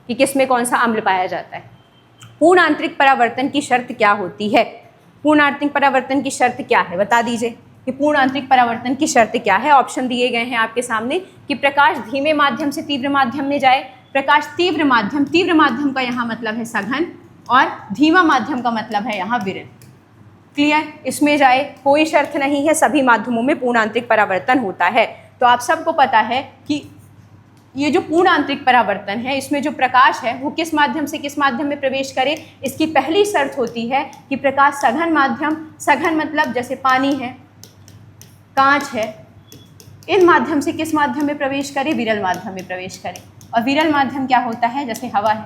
कि किस में कौन सा अम्ल पाया जाता है। पूर्ण आंतरिक परावर्तन की शर्त क्या होती है? पूर्ण आंतरिक परावर्तन की शर्त क्या है, बता दीजिए कि पूर्ण आंतरिक परावर्तन की शर्त क्या है। ऑप्शन दिए गए हैं आपके सामने कि प्रकाश धीमे माध्यम से तीव्र माध्यम में जाए, प्रकाश तीव्र माध्यम का यहाँ मतलब है सघन, और धीमा माध्यम का मतलब है यहाँ विरल। क्लियर? इसमें जाए, कोई शर्त नहीं है, सभी माध्यमों में पूर्ण आंतरिक परावर्तन होता है। तो आप सबको पता है कि ये जो पूर्ण आंतरिक परावर्तन है, इसमें जो प्रकाश है वो किस माध्यम से किस माध्यम में प्रवेश करे, इसकी पहली शर्त होती है कि प्रकाश सघन माध्यम, सघन मतलब जैसे पानी है, कांच है, इन माध्यम से किस माध्यम में प्रवेश करे, विरल माध्यम में प्रवेश करे। और विरल माध्यम क्या होता है, जैसे हवा है,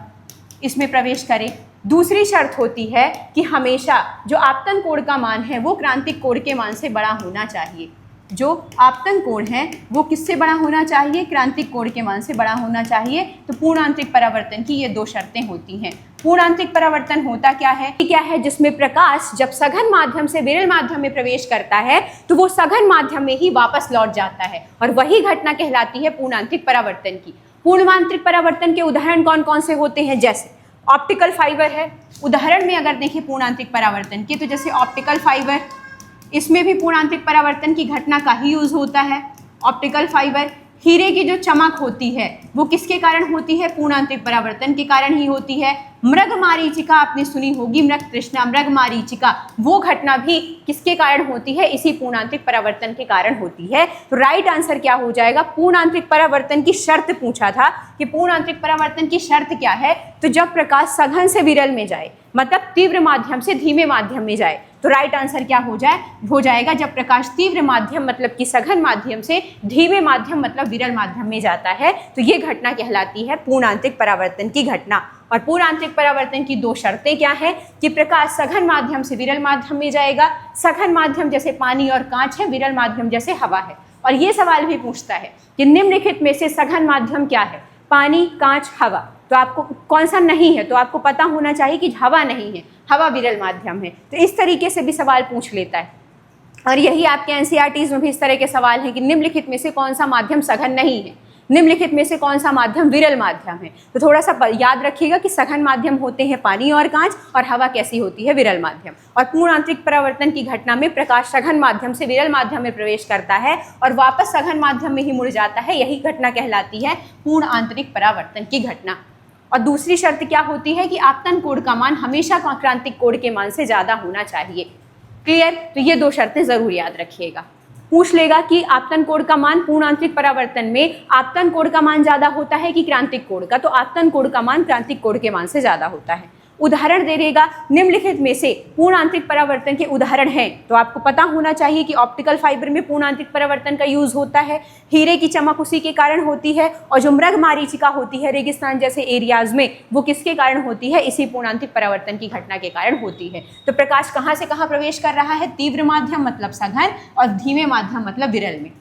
इसमें प्रवेश करे। दूसरी शर्त होती है कि हमेशा जो आपतन कोण का मान है वो क्रांतिक कोण के मान से बड़ा होना चाहिए। जो आपतन कोण है वो किससे बड़ा होना चाहिए, क्रांतिक कोण के मान से बड़ा होना चाहिए। तो पूर्ण आंतरिक परावर्तन की ये दो शर्तें होती हैं। पूर्ण आंतरिक परावर्तन होता क्या है, जिसमें प्रकाश जब सघन माध्यम से विरल माध्यम में प्रवेश करता है तो वो सघन माध्यम में ही वापस लौट जाता है, और वही घटना कहलाती है पूर्ण आंतरिक परावर्तन की। पूर्ण आंतरिक परावर्तन के उदाहरण कौन कौन से होते हैं, जैसे ऑप्टिकल फाइबर है। उदाहरण में अगर देखें पूर्ण आंतरिक परावर्तन के, तो जैसे ऑप्टिकल फाइबर, इसमें भी पूर्ण आंतरिक परावर्तन की घटना का ही यूज होता है। ऑप्टिकल फाइबर, हीरे की जो चमक होती है वो किसके कारण होती है, पूर्ण आंतरिक परावर्तन के कारण ही होती है। मृग मारीचिका आपने सुनी होगी, मृग तृष्णा, मृग मारीचिका, वो घटना भी किसके कारण होती है, इसी पूर्ण आंतरिक परावर्तन के कारण होती है। तो राइट आंसर क्या हो जाएगा, पूर्ण आंतरिक परावर्तन की शर्त पूछा था कि पूर्ण आंतरिक परावर्तन की शर्त क्या है, तो जब प्रकाश सघन से विरल में जाए, मतलब तीव्र माध्यम से धीमे माध्यम में जाए, तो राइट आंसर क्या हो जाएगा, जब प्रकाश तीव्र माध्यम मतलब कि सघन माध्यम से धीमे माध्यम मतलब विरल माध्यम में जाता है, तो ये घटना कहलाती है पूर्ण आंतरिक परावर्तन की घटना। और पूर्ण आंतरिक परावर्तन की दो शर्तें क्या है कि प्रकाश सघन माध्यम से विरल माध्यम में जाएगा, सघन माध्यम जैसे पानी और कांच है, विरल माध्यम जैसे हवा है। और ये सवाल भी पूछता है कि निम्नलिखित में से सघन माध्यम क्या है, पानी, कांच, हवा, तो आपको कौन सा नहीं है, तो आपको पता होना चाहिए कि हवा नहीं है, हवा विरल माध्यम है। तो इस तरीके से भी सवाल पूछ लेता है। और यही आपके एनसीईआरटीज़ में भी इस तरह के सवाल हैं कि निम्नलिखित में से कौन सा माध्यम सघन नहीं है, निम्नलिखित में से कौन सा माध्यम विरल माध्यम है। तो थोड़ा सा याद रखिएगा कि सघन माध्यम होते हैं पानी और कांच, और हवा कैसी होती है, विरल माध्यम। और पूर्ण आंतरिक परावर्तन की घटना में प्रकाश सघन माध्यम से विरल माध्यम में प्रवेश करता है और वापस सघन माध्यम में ही मुड़ जाता है, यही घटना कहलाती है पूर्ण आंतरिक परावर्तन की घटना। और दूसरी शर्त क्या होती है कि आपतन कोण का मान हमेशा क्रांतिक कोण के मान से ज़्यादा होना चाहिए। क्लियर? तो ये दो शर्तें ज़रूर याद रखिएगा। पूछ लेगा कि आपतन कोण का मान पूर्ण आंतरिक परावर्तन में आपतन कोण का मान ज़्यादा होता है कि क्रांतिक कोण का, तो आपतन कोण का मान क्रांतिक कोण के मान से ज़्यादा होता है। उदाहरण दे देगा, निम्नलिखित में से पूर्ण आंतरिक परावर्तन के उदाहरण हैं, तो आपको पता होना चाहिए कि ऑप्टिकल फाइबर में पूर्ण आंतरिक परावर्तन का यूज होता है, हीरे की चमक उसी के कारण होती है, और जो मृग मारीचिका होती है रेगिस्तान जैसे एरियाज में, वो किसके कारण होती है, इसी पूर्ण आंतरिक परावर्तन की घटना के कारण होती है। तो प्रकाश कहाँ से कहाँ प्रवेश कर रहा है, तीव्र माध्यम मतलब सघन, और धीमे माध्यम मतलब विरल में।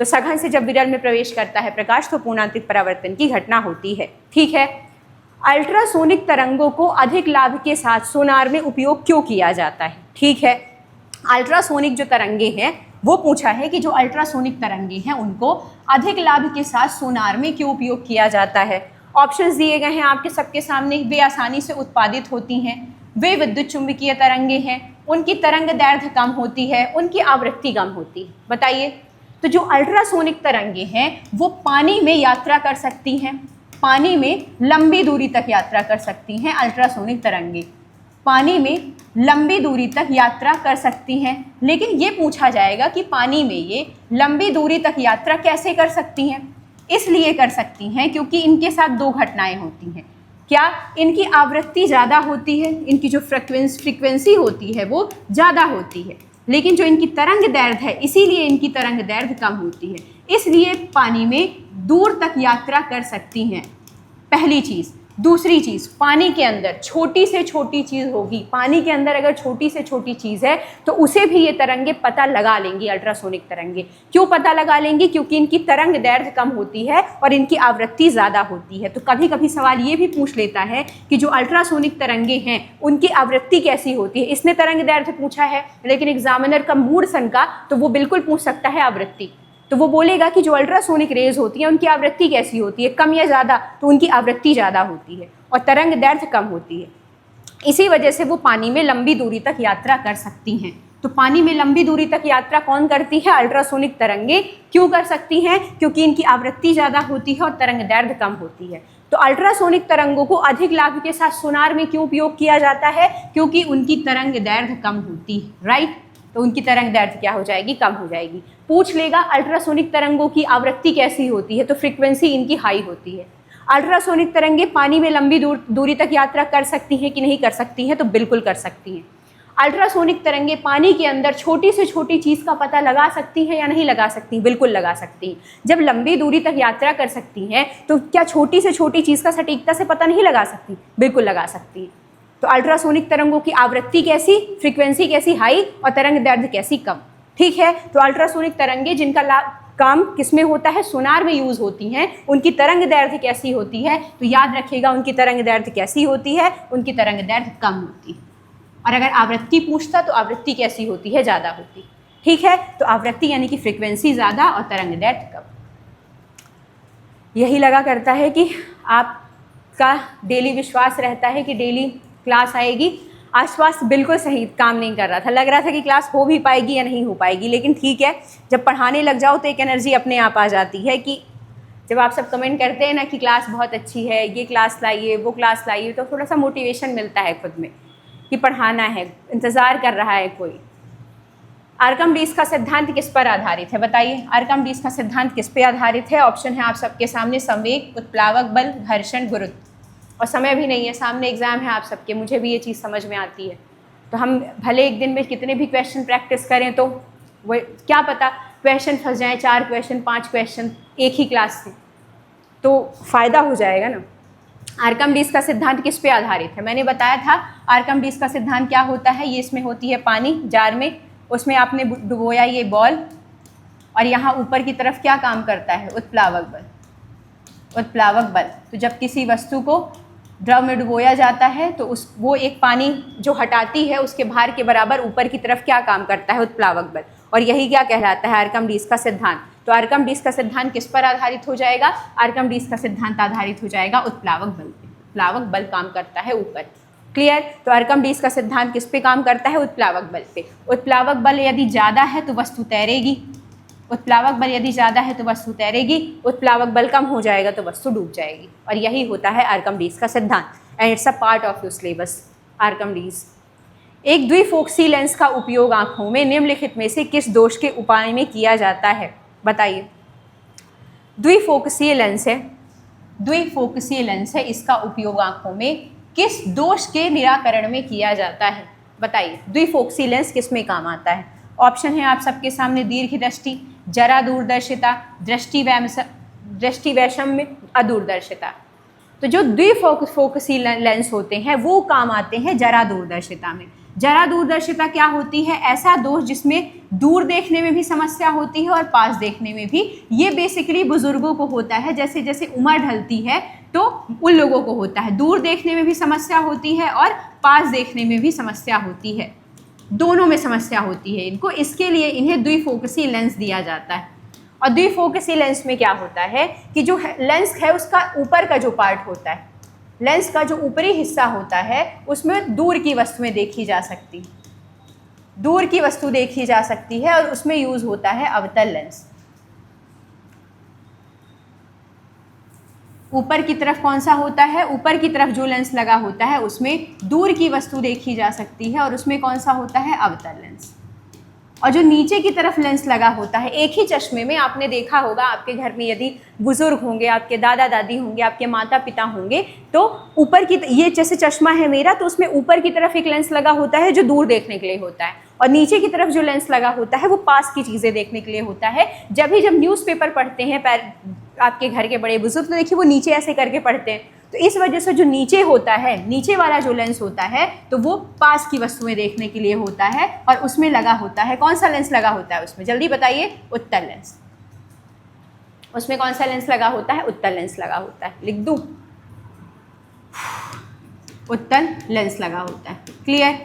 तो सघन से जब विरल में प्रवेश करता है प्रकाश, तो पूर्ण आंतरिक परावर्तन की घटना होती है। ठीक है। अल्ट्रासोनिक तरंगों को अधिक लाभ के साथ सोनार में उपयोग क्यों किया जाता है? ठीक है, अल्ट्रासोनिक जो तरंगे हैं वो पूछा है कि जो अल्ट्रासोनिक तरंगे हैं उनको अधिक लाभ के साथ सोनार में क्यों उपयोग किया जाता है। ऑप्शंस दिए गए हैं आपके सबके सामने। वे आसानी से उत्पादित होती हैं, वे विद्युत चुंबकीय तरंगे हैं, उनकी तरंग दैर्घ्य कम होती है, उनकी आवृत्ति कम होती है। बताइए। तो जो अल्ट्रासोनिक तरंगे हैं वो पानी में यात्रा कर सकती हैं, पानी में लंबी दूरी तक यात्रा कर सकती हैं। अल्ट्रासोनिक तरंगे पानी में लंबी दूरी तक यात्रा कर सकती हैं, लेकिन ये पूछा जाएगा कि पानी में ये लंबी दूरी तक यात्रा कैसे कर सकती हैं। इसलिए कर सकती हैं क्योंकि इनके साथ दो घटनाएं होती हैं। क्या? इनकी आवृत्ति ज़्यादा होती है, इनकी जो फ्रीक्वेंसी होती है वो ज़्यादा होती है, लेकिन जो इनकी तरंग दैर्घ्य है, इसीलिए इनकी तरंग दैर्घ्य कम होती है, इसलिए पानी में दूर तक यात्रा कर सकती हैं। पहली चीज़। दूसरी चीज़, पानी के अंदर छोटी से छोटी चीज़ होगी, पानी के अंदर अगर छोटी से छोटी चीज़ है तो उसे भी ये तरंगे पता लगा लेंगी। अल्ट्रासोनिक तरंगे क्यों पता लगा लेंगी? क्योंकि इनकी तरंग दैर्घ्य कम होती है और इनकी आवृत्ति ज़्यादा होती है। तो कभी कभी सवाल ये भी पूछ लेता है कि जो अल्ट्रासोनिक तरंगे हैं उनकी आवृत्ति कैसी होती है। इसने तरंग दैर्घ्य पूछा है, लेकिन एग्जामिनर का मूड सनका तो वो बिल्कुल पूछ सकता है आवृत्ति। तो वो बोलेगा कि जो अल्ट्रासोनिक रेज होती हैं उनकी आवृत्ति कैसी होती है, कम या ज़्यादा, तो उनकी आवृत्ति ज़्यादा होती है और तरंग दैर्ध्य कम होती है। इसी वजह से वो पानी में लंबी दूरी तक यात्रा कर सकती हैं। तो पानी में लंबी दूरी तक यात्रा कौन करती है? अल्ट्रासोनिक तरंगे। क्यों कर सकती हैं? क्योंकि इनकी आवृत्ति ज़्यादा होती है और तरंग दैर्ध्य कम होती है। तो अल्ट्रासोनिक तरंगों को अधिक लाभ के साथ सोनार में क्यों उपयोग किया जाता है? क्योंकि उनकी तरंग दैर्ध्य कम होती है, राइट। तो उनकी तरंग दैर्ध्य क्या हो जाएगी? कम हो जाएगी। पूछ लेगा अल्ट्रासोनिक तरंगों की आवृत्ति कैसी होती है, तो फ्रीक्वेंसी इनकी हाई होती है। अल्ट्रासोनिक तरंगे पानी में लंबी दूरी तक यात्रा कर सकती हैं कि नहीं कर सकती हैं? तो बिल्कुल कर सकती हैं। अल्ट्रासोनिक तरंगे पानी के अंदर छोटी से छोटी चीज़ का पता लगा सकती हैं या नहीं लगा सकती? बिल्कुल लगा सकती हैं। जब लंबी दूरी तक यात्रा कर सकती हैं तो क्या छोटी से छोटी चीज़ का सटीकता से पता नहीं लगा सकती? बिल्कुल लगा सकती हैं। तो अल्ट्रासोनिक तरंगों की आवृत्ति कैसी, फ्रीक्वेंसी कैसी हाई और तरंग दैर्ध्य कैसी कम, ठीक है। तो अल्ट्रासोनिक तरंगे जिनका काम किसमें होता है? सोनार में यूज़ होती हैं, उनकी तरंग दैर्ध्य कैसी होती है? तो याद रखिएगा उनकी तरंग दैर्ध्य कैसी होती है? उनकी तरंग दैर्ध्य कम होती है। और अगर आवृत्ति पूछता तो आवृत्ति कैसी होती है? ज़्यादा होती, ठीक है। तो आवृत्ति यानी कि फ्रीक्वेंसी ज़्यादा और तरंग दैर्ध्य कम। यही लगा करता है कि आपका डेली विश्वास रहता है कि डेली क्लास आएगी। आश्वास बिल्कुल सही काम नहीं कर रहा था, लग रहा था कि क्लास हो भी पाएगी या नहीं हो पाएगी, लेकिन ठीक है, जब पढ़ाने लग जाओ तो एक एनर्जी अपने आप आ जाती है कि जब आप सब कमेंट करते हैं ना कि क्लास बहुत अच्छी है, ये क्लास लाइए, वो क्लास लाइए, तो थोड़ा सा मोटिवेशन मिलता है खुद में कि पढ़ाना है, इंतज़ार कर रहा है कोई। आर्किमिडीज का सिद्धांत किस पर आधारित है? बताइए, आर्किमिडीज का सिद्धांत किस पे आधारित है? ऑप्शन है आप सबके सामने, संवेग, उत्प्लावक बल, घर्षण, गुरुत्व। और समय भी नहीं है, सामने एग्जाम है आप सबके, मुझे भी ये चीज़ समझ में आती है। तो हम भले एक दिन में कितने भी क्वेश्चन प्रैक्टिस करें तो वो क्या पता क्वेश्चन फंस जाएँ, 4 क्वेश्चन 5 क्वेश्चन एक ही क्लास से, तो फ़ायदा हो जाएगा ना। आर्किमिडीज का सिद्धांत किस पे आधारित है? मैंने बताया था आर्किमिडीज का सिद्धांत क्या होता है। ये इसमें होती है पानी जार में, उसमें आपने डुबोया ये बॉल, और यहाँ ऊपर की तरफ क्या काम करता है? उत्प्लावक बल। उत्प्लावक बल। तो जब किसी वस्तु को द्रव में डुबोया जाता है तो वो एक पानी जो हटाती है उसके भार के बराबर ऊपर की तरफ क्या काम करता है? उत्प्लावक बल। और यही क्या कहलाता है? आर्किमिडीज का सिद्धांत। तो आर्किमिडीज का सिद्धांत किस पर आधारित हो जाएगा? आर्किमिडीज का सिद्धांत आधारित हो जाएगा उत्प्लावक बल पे। उत्प्लावक बल काम करता है ऊपर, क्लियर। तो आर्किमिडीज का सिद्धांत किस पे काम करता है? उत्प्लावक बल पे। उत्प्लावक बल यदि ज़्यादा है तो वस्तु तैरेगी, उत्प्लावक बल यदि ज़्यादा है तो वस्तु तैरेगी, उत्प्लावक बल कम हो जाएगा तो वस्तु डूब जाएगी। और यही होता है आर्किमिडीज का सिद्धांत, and it's a part of your syllabus. Archimedes. एक द्विफोकसी लेंस का उपयोग आँखों में निम्नलिखित में से किस दोष के उपाय में किया जाता है? बताइए। द्विफोकसीय लेंस है, द्विफोकसीय लेंस है, इसका उपयोग आँखों में किस दोष के निराकरण में किया जाता है? बताइए, द्विफोकसी लेंस किस में काम आता है? ऑप्शन है आप सबके सामने, दीर्घ दृष्टि, जरा दूरदर्शिता, दृष्टि वैषम्य, अदूरदर्शिता। तो जो द्विफोकसी लेंस होते हैं वो काम आते हैं जरा दूरदर्शिता में। जरा दूरदर्शिता क्या होती है? ऐसा दोष जिसमें दूर देखने में भी समस्या होती है और पास देखने में भी। ये बेसिकली बुजुर्गों को होता है, जैसे जैसे उम्र ढलती है तो उन लोगों को होता है। दूर देखने में भी समस्या होती है और पास देखने में भी समस्या होती है, दोनों में समस्या होती है इनको। इसके लिए इन्हें द्विफोकसी लेंस दिया जाता है। और द्विफोकसी लेंस में क्या होता है कि जो लेंस है उसका ऊपर का जो पार्ट होता है, लेंस का जो ऊपरी हिस्सा होता है उसमें दूर की वस्तुएं देखी जा सकती, दूर की वस्तु देखी जा सकती है, और उसमें यूज होता है अवतल लेंस। ऊपर की तरफ कौन सा होता है? ऊपर की तरफ जो लेंस लगा होता है उसमें दूर की वस्तु देखी जा सकती है, और उसमें कौन सा होता है? अवतल लेंस। और जो नीचे की तरफ लेंस लगा होता है, एक ही चश्मे में आपने देखा होगा, आपके घर में यदि बुजुर्ग होंगे, आपके दादा दादी होंगे, आपके माता पिता होंगे, तो ऊपर की, ये जैसे चश्मा है मेरा, तो उसमें ऊपर की तरफ एक लेंस लगा होता है जो दूर देखने के लिए होता है, और नीचे की तरफ जो लेंस लगा होता है वो पास की चीज़ें देखने के लिए होता है। जब न्यूज़पेपर पढ़ते हैं आपके घर के बड़े बुजुर्ग, तो देखिए वो नीचे ऐसे करके पढ़ते हैं, तो इस वजह से जो नीचे होता है, नीचे वाला जो लेंस होता है, तो वो पास की वस्तुएं देखने के लिए होता है, और उसमें लगा होता है, कौन सा लेंस लगा होता है उसमें? जल्दी बताइए। उत्तल लेंस। उसमें कौन सा लेंस लगा होता है? उत्तल लेंस लगा होता है। लिख दूं? उत्तल लेंस लगा होता है, क्लियर।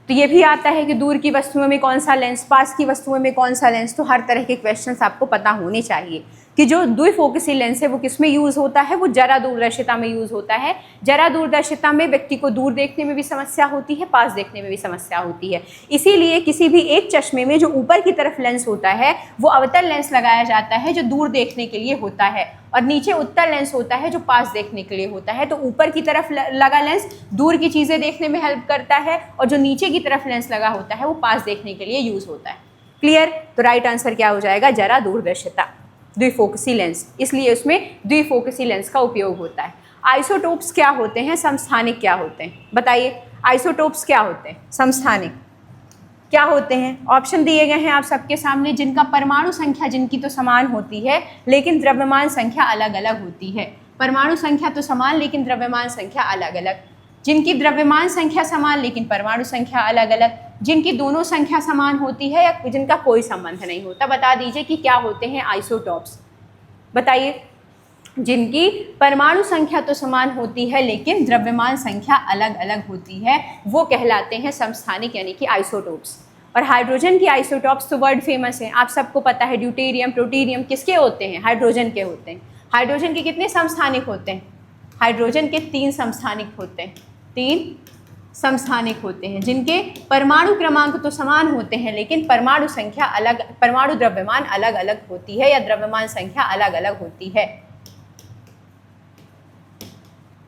तो ये भी आता है कि दूर की वस्तुओं में कौन सा लेंस, पास की वस्तुओं में कौन सा लेंस। तो हर तरह के क्वेश्चंस आपको पता होने चाहिए कि जो द्विफोकसी लेंस है वो किस में यूज़ होता है, वो जरा दूरदर्शिता में यूज़ होता है। जरा दूरदर्शिता में व्यक्ति को दूर देखने में भी समस्या होती है, पास देखने में भी समस्या होती है। इसीलिए किसी भी एक चश्मे में जो ऊपर की तरफ लेंस होता है वो अवतल लेंस लगाया जाता है जो दूर देखने के लिए होता है, और नीचे उत्तल लेंस होता है जो पास देखने के लिए होता है। तो ऊपर की तरफ लगा लेंस दूर की चीज़ें देखने में हेल्प करता है, और जो नीचे की तरफ लेंस लगा होता है वो पास देखने के लिए यूज़ होता है। क्लियर? तो राइट आंसर क्या हो जाएगा? जरा दूरदर्शिता, द्विफोकसी लेंस, इसलिए उसमें द्विफोकसी लेंस का उपयोग होता है। आइसोटोप्स क्या होते हैं, समस्थानिक क्या होते हैं? बताइए, आइसोटोप्स क्या होते हैं, समस्थानिक क्या होते हैं? ऑप्शन दिए गए हैं आप सबके सामने, जिनका परमाणु संख्या जिनकी तो समान होती है लेकिन द्रव्यमान संख्या अलग अलग होती है। परमाणु संख्या तो समान लेकिन द्रव्यमान संख्या अलग अलग। जिनकी द्रव्यमान संख्या समान लेकिन परमाणु संख्या अलग अलग। जिनकी दोनों संख्या समान होती है या जिनका कोई संबंध नहीं होता। बता दीजिए कि क्या होते हैं आइसोटोप्स? बताइए। जिनकी परमाणु संख्या तो समान होती है लेकिन द्रव्यमान संख्या अलग अलग होती है, वो कहलाते हैं समस्थानिक यानी कि आइसोटोप्स। और हाइड्रोजन की आइसोटोप्स तो वर्ल्ड फेमस हैं, आप सबको पता है। ड्यूटेरियम, प्लूटोनियम किसके होते हैं? हाइड्रोजन के होते हैं। हाइड्रोजन के कितने समस्थानिक होते हैं? हाइड्रोजन के 3 समस्थानिक होते हैं। 3 समस्थानिक होते हैं जिनके परमाणु क्रमांक तो समान होते हैं लेकिन परमाणु संख्या अलग, परमाणु द्रव्यमान अलग अलग होती है या द्रव्यमान संख्या अलग अलग होती है।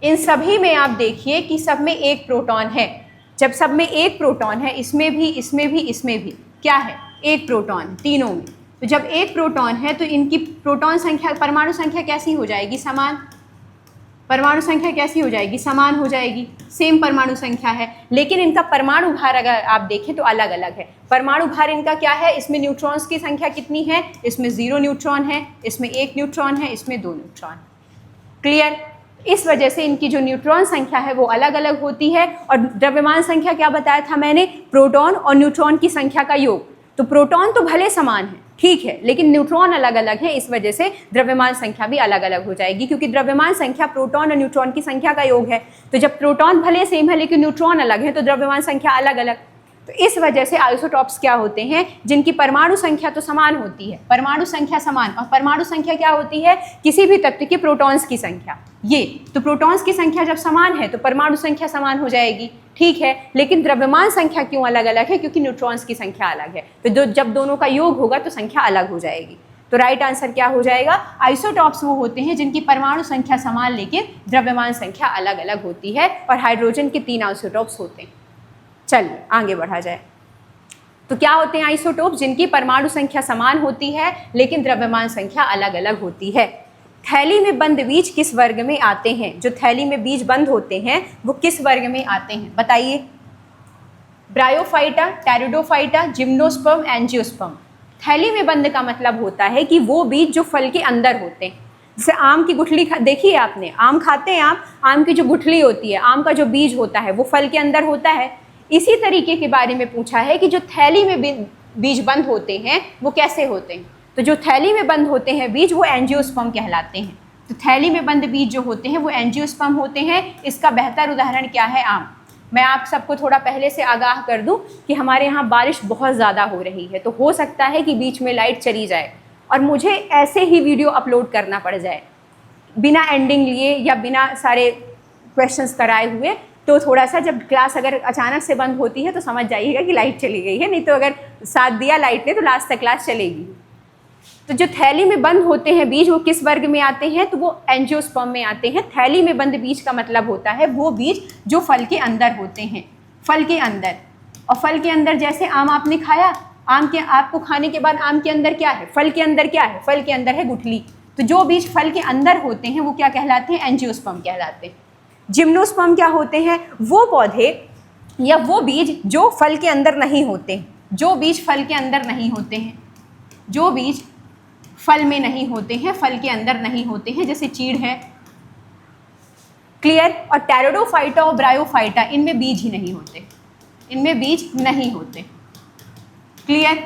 इन सभी में आप देखिए कि सब में एक प्रोटॉन है। जब सब में एक प्रोटॉन है, इसमें भी, इसमें भी, इसमें भी क्या है? एक प्रोटॉन, तीनों में। तो जब एक प्रोटॉन है तो इनकी प्रोटॉन संख्या, परमाणु संख्या कैसी हो जाएगी? समान। परमाणु संख्या कैसी हो जाएगी? समान हो जाएगी। सेम परमाणु संख्या है लेकिन इनका परमाणु भार अगर आप देखें तो अलग अलग है। परमाणु भार इनका क्या है? इसमें न्यूट्रॉन्स की संख्या कितनी है? इसमें 0 न्यूट्रॉन है, इसमें 1 न्यूट्रॉन है, इसमें 2 न्यूट्रॉन। क्लियर? इस वजह से इनकी जो न्यूट्रॉन संख्या है वो अलग अलग होती है। और द्रव्यमान संख्या क्या बताया था मैंने? प्रोटॉन और न्यूट्रॉन की संख्या का योग। तो प्रोटॉन तो भले समान है, ठीक है, लेकिन न्यूट्रॉन अलग अलग है, इस वजह से द्रव्यमान संख्या भी अलग अलग हो जाएगी, क्योंकि द्रव्यमान संख्या प्रोटॉन और न्यूट्रॉन की संख्या का योग है। तो जब प्रोटॉन भले सेम है लेकिन न्यूट्रॉन अलग है तो द्रव्यमान संख्या अलग अलग। तो इस वजह से आइसोटॉप्स क्या होते हैं? जिनकी परमाणु संख्या तो समान होती है, परमाणु संख्या समान, और परमाणु संख्या क्या होती है? किसी भी तत्व के प्रोटॉन्स की संख्या। ये तो प्रोटॉन्स की संख्या जब समान है तो परमाणु संख्या समान हो जाएगी, ठीक है, लेकिन द्रव्यमान संख्या क्यों अलग अलग है? क्योंकि न्यूट्रॉन्स की संख्या अलग है। तो जब दोनों का योग होगा तो संख्या अलग हो जाएगी। तो राइट आंसर क्या हो जाएगा? आइसोटॉप्स वो होते हैं जिनकी परमाणु संख्या समान लेकिन द्रव्यमान संख्या अलग अलग होती है, और हाइड्रोजन के 3 आइसोटॉप्स होते हैं। चलिए आगे बढ़ा जाए। तो क्या होते हैं आइसोटोप? जिनकी परमाणु संख्या समान होती है लेकिन द्रव्यमान संख्या अलग अलग होती है। थैली में बंद बीज किस वर्ग में आते हैं? जो थैली में बीज बंद होते हैं वो किस वर्ग में आते हैं? बताइए। Bryophyta, pteridophyta, gymnosperm, angiosperm. थैली में बंद का मतलब होता है कि वो बीज जो फल के अंदर होते हैं। जैसे आम की गुठली देखी है आपने, आम खाते हैं आप, आम की जो गुठली होती है, आम का जो बीज होता है वो फल के अंदर होता है। इसी तरीके के बारे में पूछा है कि जो थैली में बीज बंद होते हैं वो कैसे होते हैं? तो जो थैली में बंद होते हैं बीज वो एंजियोस्पर्म कहलाते हैं। तो थैली में बंद बीज जो होते हैं वो एंजियोस्पर्म होते हैं। इसका बेहतर उदाहरण क्या है? आम। मैं आप सबको थोड़ा पहले से आगाह कर दूं कि हमारे यहाँ बारिश बहुत ज़्यादा हो रही है, तो हो सकता है कि बीच में लाइट चली जाए और मुझे ऐसे ही वीडियो अपलोड करना पड़ जाए बिना एंडिंग लिए या बिना सारे क्वेश्चंस कराए हुए। तो थोड़ा सा जब क्लास अगर अचानक से बंद होती है तो समझ जाइएगा कि लाइट चली गई है, नहीं तो अगर साथ दिया लाइट ने तो लास्ट तक क्लास चलेगी। तो जो थैली में बंद होते हैं बीज वो किस वर्ग में आते हैं? तो वो एंजियोस्पर्म में आते हैं। थैली में बंद बीज का मतलब होता है वो बीज जो फल के अंदर होते हैं, फल के अंदर। और फल के अंदर जैसे आम आपने खाया, आम के आपको खाने के बाद आम के अंदर क्या है? फल के अंदर क्या है? फल के अंदर है गुठली। तो जो बीज फल के अंदर होते हैं वो क्या कहलाते हैं? एंजियोस्पर्म कहलाते हैं। जिम्नोस्पर्म क्या होते हैं? वो पौधे या वो बीज जो फल के अंदर नहीं होते हैं, जो बीज फल के अंदर नहीं होते हैं, जो बीज फल में नहीं होते हैं, फल के अंदर नहीं होते हैं, जैसे चीड़ है। क्लियर? और टेरिडोफाइटा और ब्रायोफाइटा इनमें बीज ही नहीं होते, इनमें बीज नहीं होते। क्लियर?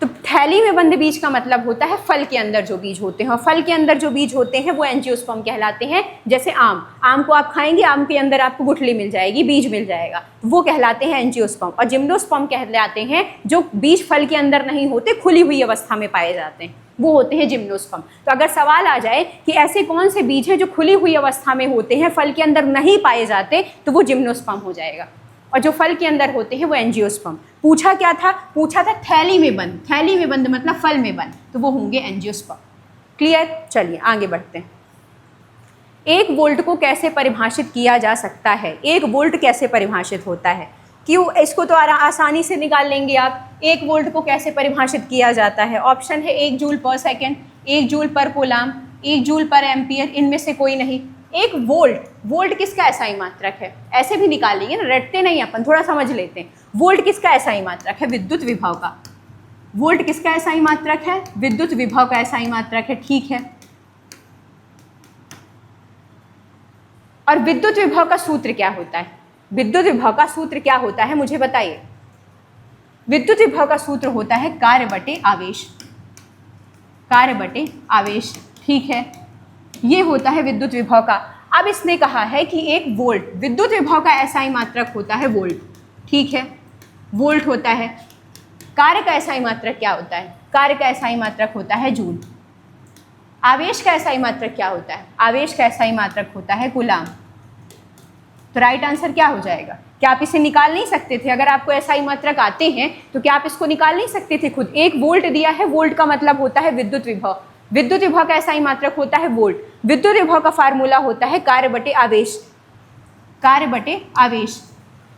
तो थैली में बंद बीज का मतलब होता है फल के अंदर जो बीज होते हैं, और फल के अंदर जो बीज होते हैं वो एंजियोस्पर्म कहलाते हैं। जैसे आम को आप खाएंगे, आम के अंदर आपको गुठली मिल जाएगी, बीज मिल जाएगा, वो कहलाते हैं एंजियोस्पर्म। और जिम्नोस्पर्म कहलाते हैं जो बीज फल के अंदर नहीं होते, खुली हुई अवस्था में पाए जाते हैं, वो होते हैं जिम्नोस्पर्म। तो अगर सवाल आ जाए कि ऐसे कौन से बीज हैं जो खुली हुई अवस्था में होते हैं, फल के अंदर नहीं पाए जाते, तो वो जिम्नोस्पर्म हो जाएगा, और जो फल के अंदर होते हैं वो एंजियोस्पर्म। पूछा क्या था? पूछा था थैली में बंद, थैली में बंद मतलब फल में बंद, तो वो होंगे एंजियोस्पर्म। क्लियर? चलिए आगे बढ़ते हैं। 1 वोल्ट को कैसे परिभाषित किया जा सकता है? 1 वोल्ट कैसे परिभाषित होता है? क्यों? इसको तो आसानी से निकाल लेंगे आप। 1 वोल्ट को कैसे परिभाषित किया जाता है? ऑप्शन है 1 जूल पर सेकेंड, 1 जूल पर कूलाम, 1 जूल पर एम्पियर, इनमें से कोई नहीं। 1 वोल्ट, वोल्ट किसका एसआई मात्रक है? ऐसे भी निकाल लेंगे ना, रटते नहीं अपन, थोड़ा समझ लेते हैं। वोल्ट किसका एसआई मात्रक है? विद्युत विभव का। वोल्ट किसका एसआई मात्रक है? विद्युत विभव का एसआई मात्रक है, ठीक है। और विद्युत विभव का सूत्र क्या होता है? विद्युत विभव का सूत्र क्या होता है, मुझे बताइए। विद्युत विभव का सूत्र होता है कार्य बटे आवेश, कार्य बटे आवेश, ठीक है। ये होता है विद्युत विभव का। अब इसने कहा है कि 1 वोल्ट, विद्युत विभव का एसआई मात्रक होता है वोल्ट, ठीक है, वोल्ट होता है। कार्य का एसआई मात्रक क्या होता है? कार्य का एसआई मात्रक होता है जूल। आवेश का एसआई मात्रक क्या होता है? आवेश का एसआई मात्रक होता है कूलाम। तो राइट आंसर क्या हो जाएगा? क्या आप इसे निकाल नहीं सकते थे? अगर आपको एसआई मात्रक आते हैं तो क्या आप इसको निकाल नहीं सकते थे खुद? 1 वोल्ट दिया है, वोल्ट का मतलब होता है विद्युत विभव, विद्युत विभव का एसआई मात्रक होता है वोल्ट, विद्युत विभव का फार्मूला होता है कार्य बटे आवेश, कार्य बटे आवेश।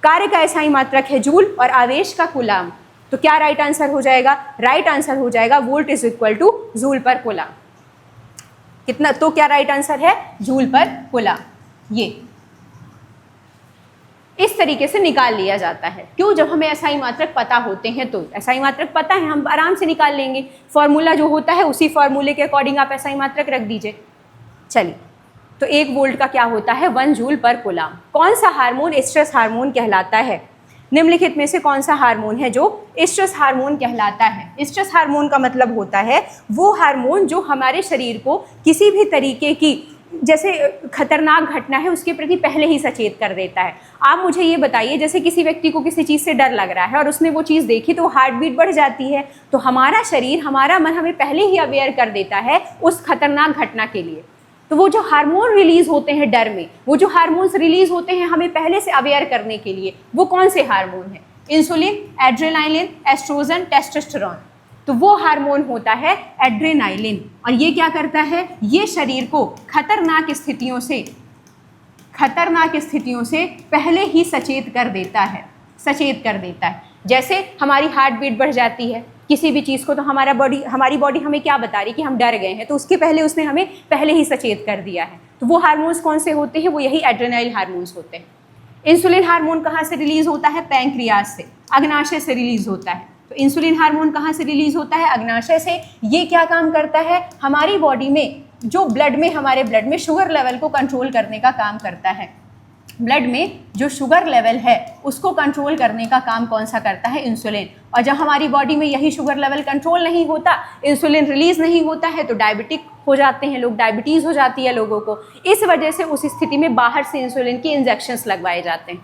कार्य का एसआई मात्रक है जूल और आवेश का कूलाम। तो क्या राइट आंसर हो जाएगा? राइट आंसर हो जाएगा volt is equal two joule पर कूलाम। कितना? तो क्या राइट आंसर है? जूल पर कूलाम। ये इस तरीके से निकाल लिया जाता है। क्यों? जब हमें एसआई मात्रक पता होते हैं तो एसआई मात्रक पता है, हम आराम से निकाल लेंगे। फॉर्मूला जो होता है उसी फॉर्मूले के अकॉर्डिंग आप एसआई मात्रक रख दीजिए। चलिए, तो 1 वोल्ट का क्या होता है? 1 जूल पर कूलाम। कौन सा हार्मोन स्ट्रेस हार्मोन कहलाता है? निम्नलिखित में से कौन सा हार्मोन है जो स्ट्रेस हार्मोन कहलाता है? स्ट्रेस हार्मोन का मतलब होता है वो हार्मोन जो हमारे शरीर को किसी भी तरीके की जैसे खतरनाक घटना है उसके प्रति पहले ही सचेत कर देता है। आप मुझे ये बताइए, जैसे किसी व्यक्ति को किसी चीज़ से डर लग रहा है और उसने वो चीज़ देखी तो हार्ट बीट बढ़ जाती है, तो हमारा शरीर, हमारा मन हमें पहले ही अवेयर कर देता है उस खतरनाक घटना के लिए। तो वो जो हार्मोन रिलीज होते हैं डर में, वो जो हार्मोन्स रिलीज होते हैं हमें पहले से अवेयर करने के लिए, वो कौन से हार्मोन हैं? Insulin, adrenaline, oestrogen, testosterone. तो वो हार्मोन होता है एड्रेनालिन, और ये क्या करता है? ये शरीर को खतरनाक स्थितियों से पहले ही सचेत कर देता है, सचेत कर देता है। जैसे हमारी हार्ट बीट बढ़ जाती है किसी भी चीज़ को, तो हमारी बॉडी हमें क्या बता रही है कि हम डर गए हैं, तो उसके पहले उसने हमें पहले ही सचेत कर दिया है। तो वो हार्मोन्स कौन से होते हैं? वो यही एड्रेनालिन हार्मोन्स होते हैं। इंसुलिन हार्मोन कहाँ से रिलीज होता है? पैंक्रियाज से, अग्नाशय से रिलीज होता है। तो इंसुलिन हार्मोन कहाँ से रिलीज होता है? अग्नाशय से। ये क्या काम करता है? हमारी बॉडी में जो हमारे ब्लड में शुगर लेवल को कंट्रोल करने का काम करता है। ब्लड में जो शुगर लेवल है उसको कंट्रोल करने का काम कौन सा करता है? इंसुलिन। और जब हमारी बॉडी में यही शुगर लेवल कंट्रोल नहीं होता, इंसुलिन रिलीज नहीं होता है, तो डायबिटिक हो जाते हैं लोग, डायबिटीज़ हो जाती है लोगों को। इस वजह से उस स्थिति में बाहर से इंसुलिन के इंजेक्शंस लगवाए जाते हैं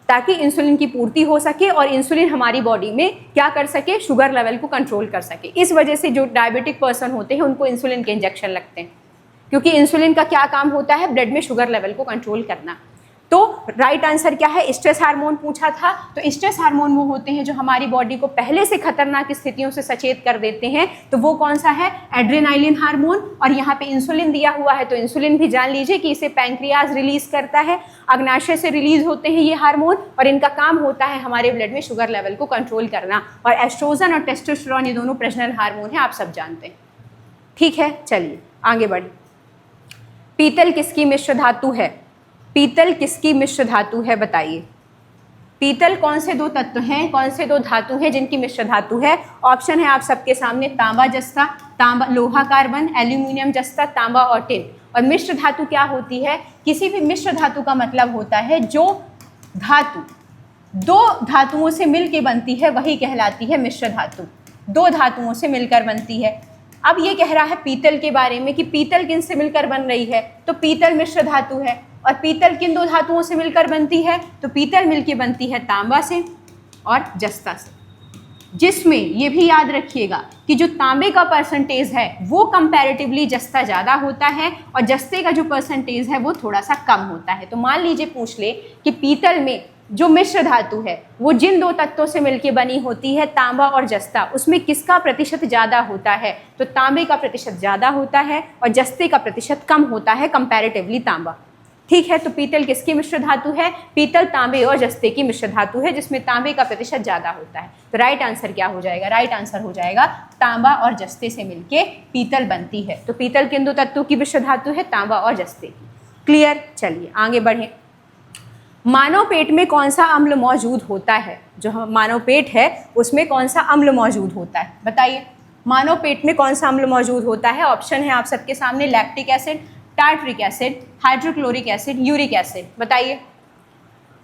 ताकि इंसुलिन की पूर्ति हो सके और इंसुलिन हमारी बॉडी में क्या कर सके? शुगर लेवल को कंट्रोल कर सके। इस वजह से जो डायबिटिक पर्सन होते हैं उनको इंसुलिन के इंजेक्शन लगते हैं, क्योंकि इंसुलिन का क्या काम होता है? ब्लड में शुगर लेवल को कंट्रोल करना। तो राइट आंसर क्या है? स्ट्रेस हार्मोन पूछा था, तो स्ट्रेस हार्मोन वो होते हैं जो हमारी बॉडी को पहले से खतरनाक स्थितियों से सचेत कर देते हैं। तो वो कौन सा है? Adrenaline hormone. और यहाँ पे इंसुलिन दिया हुआ है, तो इंसुलिन भी जान लीजिए कि इसे पैंक्रियाज रिलीज करता है, अग्नाशय से रिलीज होते हैं ये हार्मोन, और इनका काम होता है हमारे ब्लड में शुगर लेवल को कंट्रोल करना। और एस्ट्रोजन और टेस्टोस्टेरोन ये दोनों प्रजनन हार्मोन है, आप सब जानते हैं। ठीक है, चलिए आगे बढ़े। पीतल किसकी मिश्र धातु है? पीतल किसकी मिश्र धातु है बताइए। पीतल कौन से 2 तत्व हैं, कौन से 2 धातु हैं जिनकी मिश्र धातु है? ऑप्शन है आप सबके सामने, तांबा जस्ता, तांबा लोहा कार्बन, एल्यूमिनियम जस्ता, तांबा और टिन। और मिश्र धातु क्या होती है? किसी भी मिश्र धातु का मतलब होता है जो धातु 2 धातुओं से मिलके बनती है वही कहलाती है मिश्र धातु। दो धातुओं से मिलकर बनती है। अब ये कह रहा है पीतल के बारे में कि पीतल किन से मिलकर बन रही है, तो पीतल मिश्र धातु है। और पीतल किन दो धातुओं से मिलकर बनती है, तो पीतल मिलकर बनती है तांबा से और जस्ता से, जिसमें ये भी याद रखिएगा कि जो तांबे का परसेंटेज है वो कंपैरेटिवली जस्ता ज़्यादा होता है और जस्ते का जो परसेंटेज है वो थोड़ा सा कम होता है। तो मान लीजिए पूछ ले कि पीतल में जो मिश्र धातु है वो जिन दो तत्वों से मिलकर बनी होती है, तांबा और जस्ता, उसमें किसका प्रतिशत ज़्यादा होता है, तो तांबे का प्रतिशत ज़्यादा होता है और जस्ते का प्रतिशत कम होता है कंपैरेटिवली तांबा। ठीक है, तो पीतल किसकी मिश्र धातु है, पीतल तांबे और जस्ते की मिश्र धातु है, जिसमें तांबे का प्रतिशत ज़्यादा होता है। तो राइट आंसर क्या हो जाएगा, राइट आंसर हो जाएगा तांबा और जस्ते से मिलके पीतल बनती है। तो पीतल किन दो तत्वों की मिश्र धातु है, तांबा और जस्ते की। क्लियर, चलिए आगे बढ़ें। मानव पेट में कौन सा अम्ल मौजूद होता है, जो मानव पेट है उसमें कौन सा अम्ल मौजूद होता है, बताइए। मानव पेट में कौन सा अम्ल मौजूद होता है, ऑप्शन है आप सबके सामने, lactic acid, tartaric acid, hydrochloric acid, uric acid. बताइए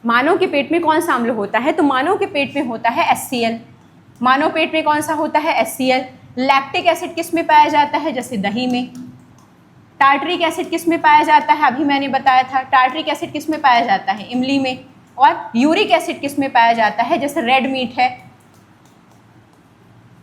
मानव के पेट में कौन सा अम्ल होता है, तो मानव के पेट में होता है HCl। मानव पेट में कौन सा होता है, HCl। लैक्टिक एसिड किस में पाया जाता है, जैसे दही में। टार्ट्रिक एसिड किस में पाया जाता है, अभी मैंने बताया था। टार्ट्रिक एसिड किस में पाया जाता है, इमली में। और यूरिक एसिड किस में पाया जाता है, जैसे रेड मीट है,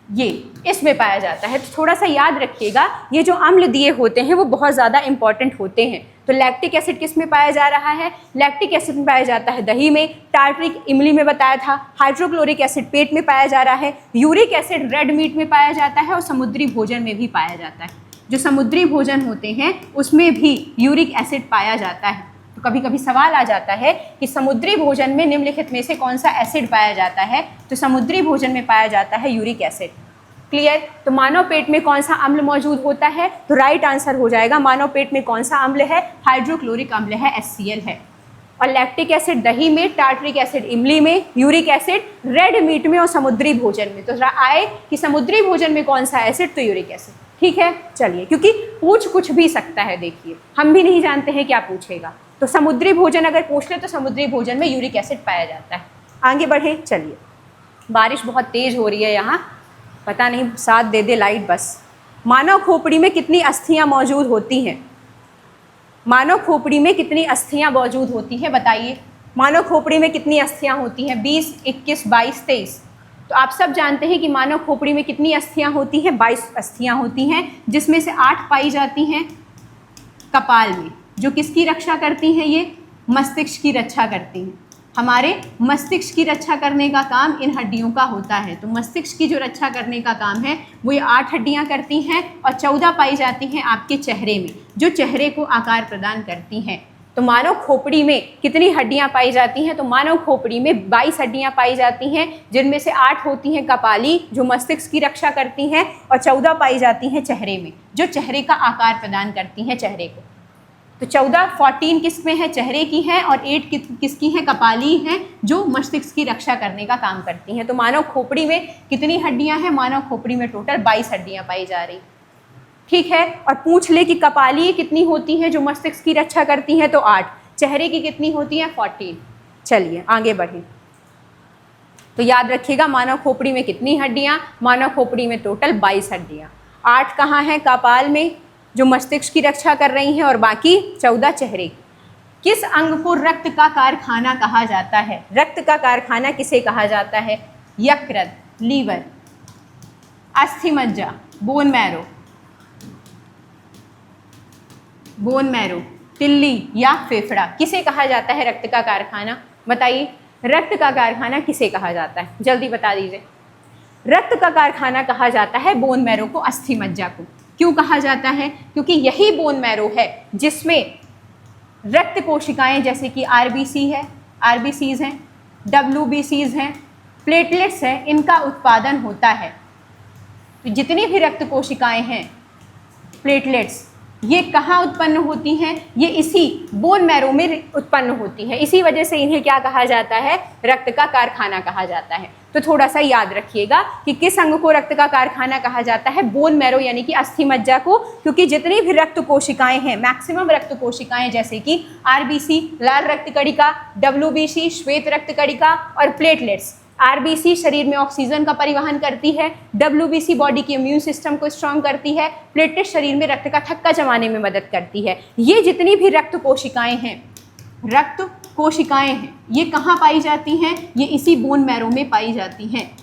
ये इसमें पाया जाता है। तो थोड़ा सा याद रखिएगा, ये जो अम्ल दिए होते हैं वो बहुत ज़्यादा इंपॉर्टेंट होते हैं। तो लैक्टिक एसिड किस में पाया जा रहा है, लैक्टिक एसिड में पाया जाता है दही में, टार्ट्रिक इमली में बताया था, हाइड्रोक्लोरिक एसिड पेट में पाया जा रहा है, यूरिक एसिड रेड मीट में पाया जाता है और समुद्री भोजन में भी पाया जाता है। जो समुद्री भोजन होते हैं उसमें भी यूरिक एसिड पाया जाता है। तो कभी कभी सवाल आ जाता है कि समुद्री भोजन में निम्नलिखित में से कौन सा एसिड पाया जाता है, तो समुद्री भोजन में पाया जाता है यूरिक एसिड। क्लियर, तो मानव पेट में कौन सा अम्ल मौजूद होता है, तो राइट आंसर हो जाएगा मानव पेट में कौन सा अम्ल है, हाइड्रोक्लोरिक अम्ल है, HCl है। और लैक्टिक एसिड दही में, टार्ट्रिक एसिड इमली में, यूरिक एसिड रेड मीट में और समुद्री भोजन में। तो आए कि समुद्री भोजन में कौन सा एसिड, तो यूरिक एसिड। ठीक है, चलिए, क्योंकि पूछ कुछ भी सकता है, देखिए हम भी नहीं जानते हैं क्या पूछेगा। तो समुद्री भोजन अगर पूछ ले तो समुद्री भोजन में यूरिक एसिड पाया जाता है। आगे बढ़े, चलिए। बारिश बहुत तेज हो रही है यहाँ, पता नहीं साथ दे दे लाइट बस। मानव खोपड़ी में कितनी अस्थियां मौजूद होती हैं, मानव खोपड़ी में कितनी अस्थियां मौजूद होती हैं, बताइए। मानव खोपड़ी में कितनी अस्थियां होती हैं, 20, 21, 22, 23। तो आप सब जानते हैं कि मानव खोपड़ी में कितनी अस्थियां होती हैं, 22 अस्थियां होती हैं, जिसमें से 8 पाई जाती हैं कपाल में, जो किसकी रक्षा करती हैं, ये मस्तिष्क की रक्षा करती हैं। हमारे मस्तिष्क की रक्षा करने का काम इन हड्डियों का होता है। तो मस्तिष्क की जो रक्षा करने का काम है वो ये 8 हड्डियां करती हैं और 14 पाई जाती हैं आपके चेहरे में, जो चेहरे को आकार प्रदान करती हैं। तो मानव खोपड़ी में कितनी हड्डियां पाई जाती हैं, तो मानव खोपड़ी में 22 हड्डियां पाई जाती हैं, जिनमें से 8 होती हैं कपाली, जो मस्तिष्क की रक्षा करती हैं, और 14 पाई जाती हैं चेहरे में, जो चेहरे का आकार प्रदान करती हैं चेहरे को। तो 14 किस में है, चेहरे की हैं, और 8 किसकी हैं, कपाली हैं, जो मस्तिष्क की रक्षा करने का काम करती हैं। तो मानव खोपड़ी में कितनी हड्डियां हैं, मानव खोपड़ी में टोटल 22 हड्डियां पाई जा रही। ठीक है, और पूछ ले कि कपाली कितनी होती हैं जो मस्तिष्क की रक्षा करती हैं, तो 8। चेहरे की कितनी होती हैं, 14। चलिए आगे बढ़ें। तो याद रखिएगा मानव खोपड़ी में कितनी हड्डियां, मानव खोपड़ी में टोटल 22 हड्डियां। 8 कहाँ हैं, कपाल में, जो मस्तिष्क की रक्षा कर रही हैं, और बाकी 14 चेहरे की। किस अंग को रक्त का कारखाना कहा जाता है, रक्त का कारखाना किसे कहा जाता है, यकृत, लीवर, अस्थिमज्जा, बोन मैरो, बोन मैरो, तिल्ली या फेफड़ा, किसे कहा जाता है रक्त का कारखाना, बताइए। रक्त का कारखाना किसे कहा जाता है, जल्दी बता दीजिए। रक्त का कारखाना कहा जाता है बोन मैरो को, अस्थि मज्जा को। क्यों कहा जाता है, क्योंकि यही बोन मैरो है जिसमें रक्त कोशिकाएं जैसे कि आरबीसी है, आरबीसीज हैं, डब्ल्यूबीसीज हैं, प्लेटलेट्स हैं, इनका उत्पादन होता है। तो जितनी भी रक्त कोशिकाएं हैं, प्लेटलेट्स, ये कहाँ उत्पन्न होती हैं, ये इसी बोन मैरो में उत्पन्न होती हैं। इसी वजह से इन्हें क्या कहा जाता है, रक्त का कारखाना कहा जाता है। तो थोड़ा सा याद रखिएगा कि किस अंग को रक्त का कारखाना कहा जाता है, बोन मैरो यानी कि अस्थि मज्जा को, क्योंकि जितनी भी रक्त कोशिकाएं हैं, मैक्सिमम रक्त कोशिकाएं जैसे कि आरबीसी, लाल रक्त कणिका, डब्ल्यूबीसी, श्वेत रक्त कणिका, और प्लेटलेट्स, आरबीसी शरीर में ऑक्सीजन का परिवहन करती है, डब्ल्यूबीसी बॉडी के इम्यून सिस्टम को स्ट्रांग करती है, प्लेटलेट शरीर में रक्त का थक्का जमाने में मदद करती है। ये जितनी भी रक्त कोशिकाएं हैं, ये कहाँ पाई जाती हैं? ये इसी बोन मैरो में पाई जाती हैं,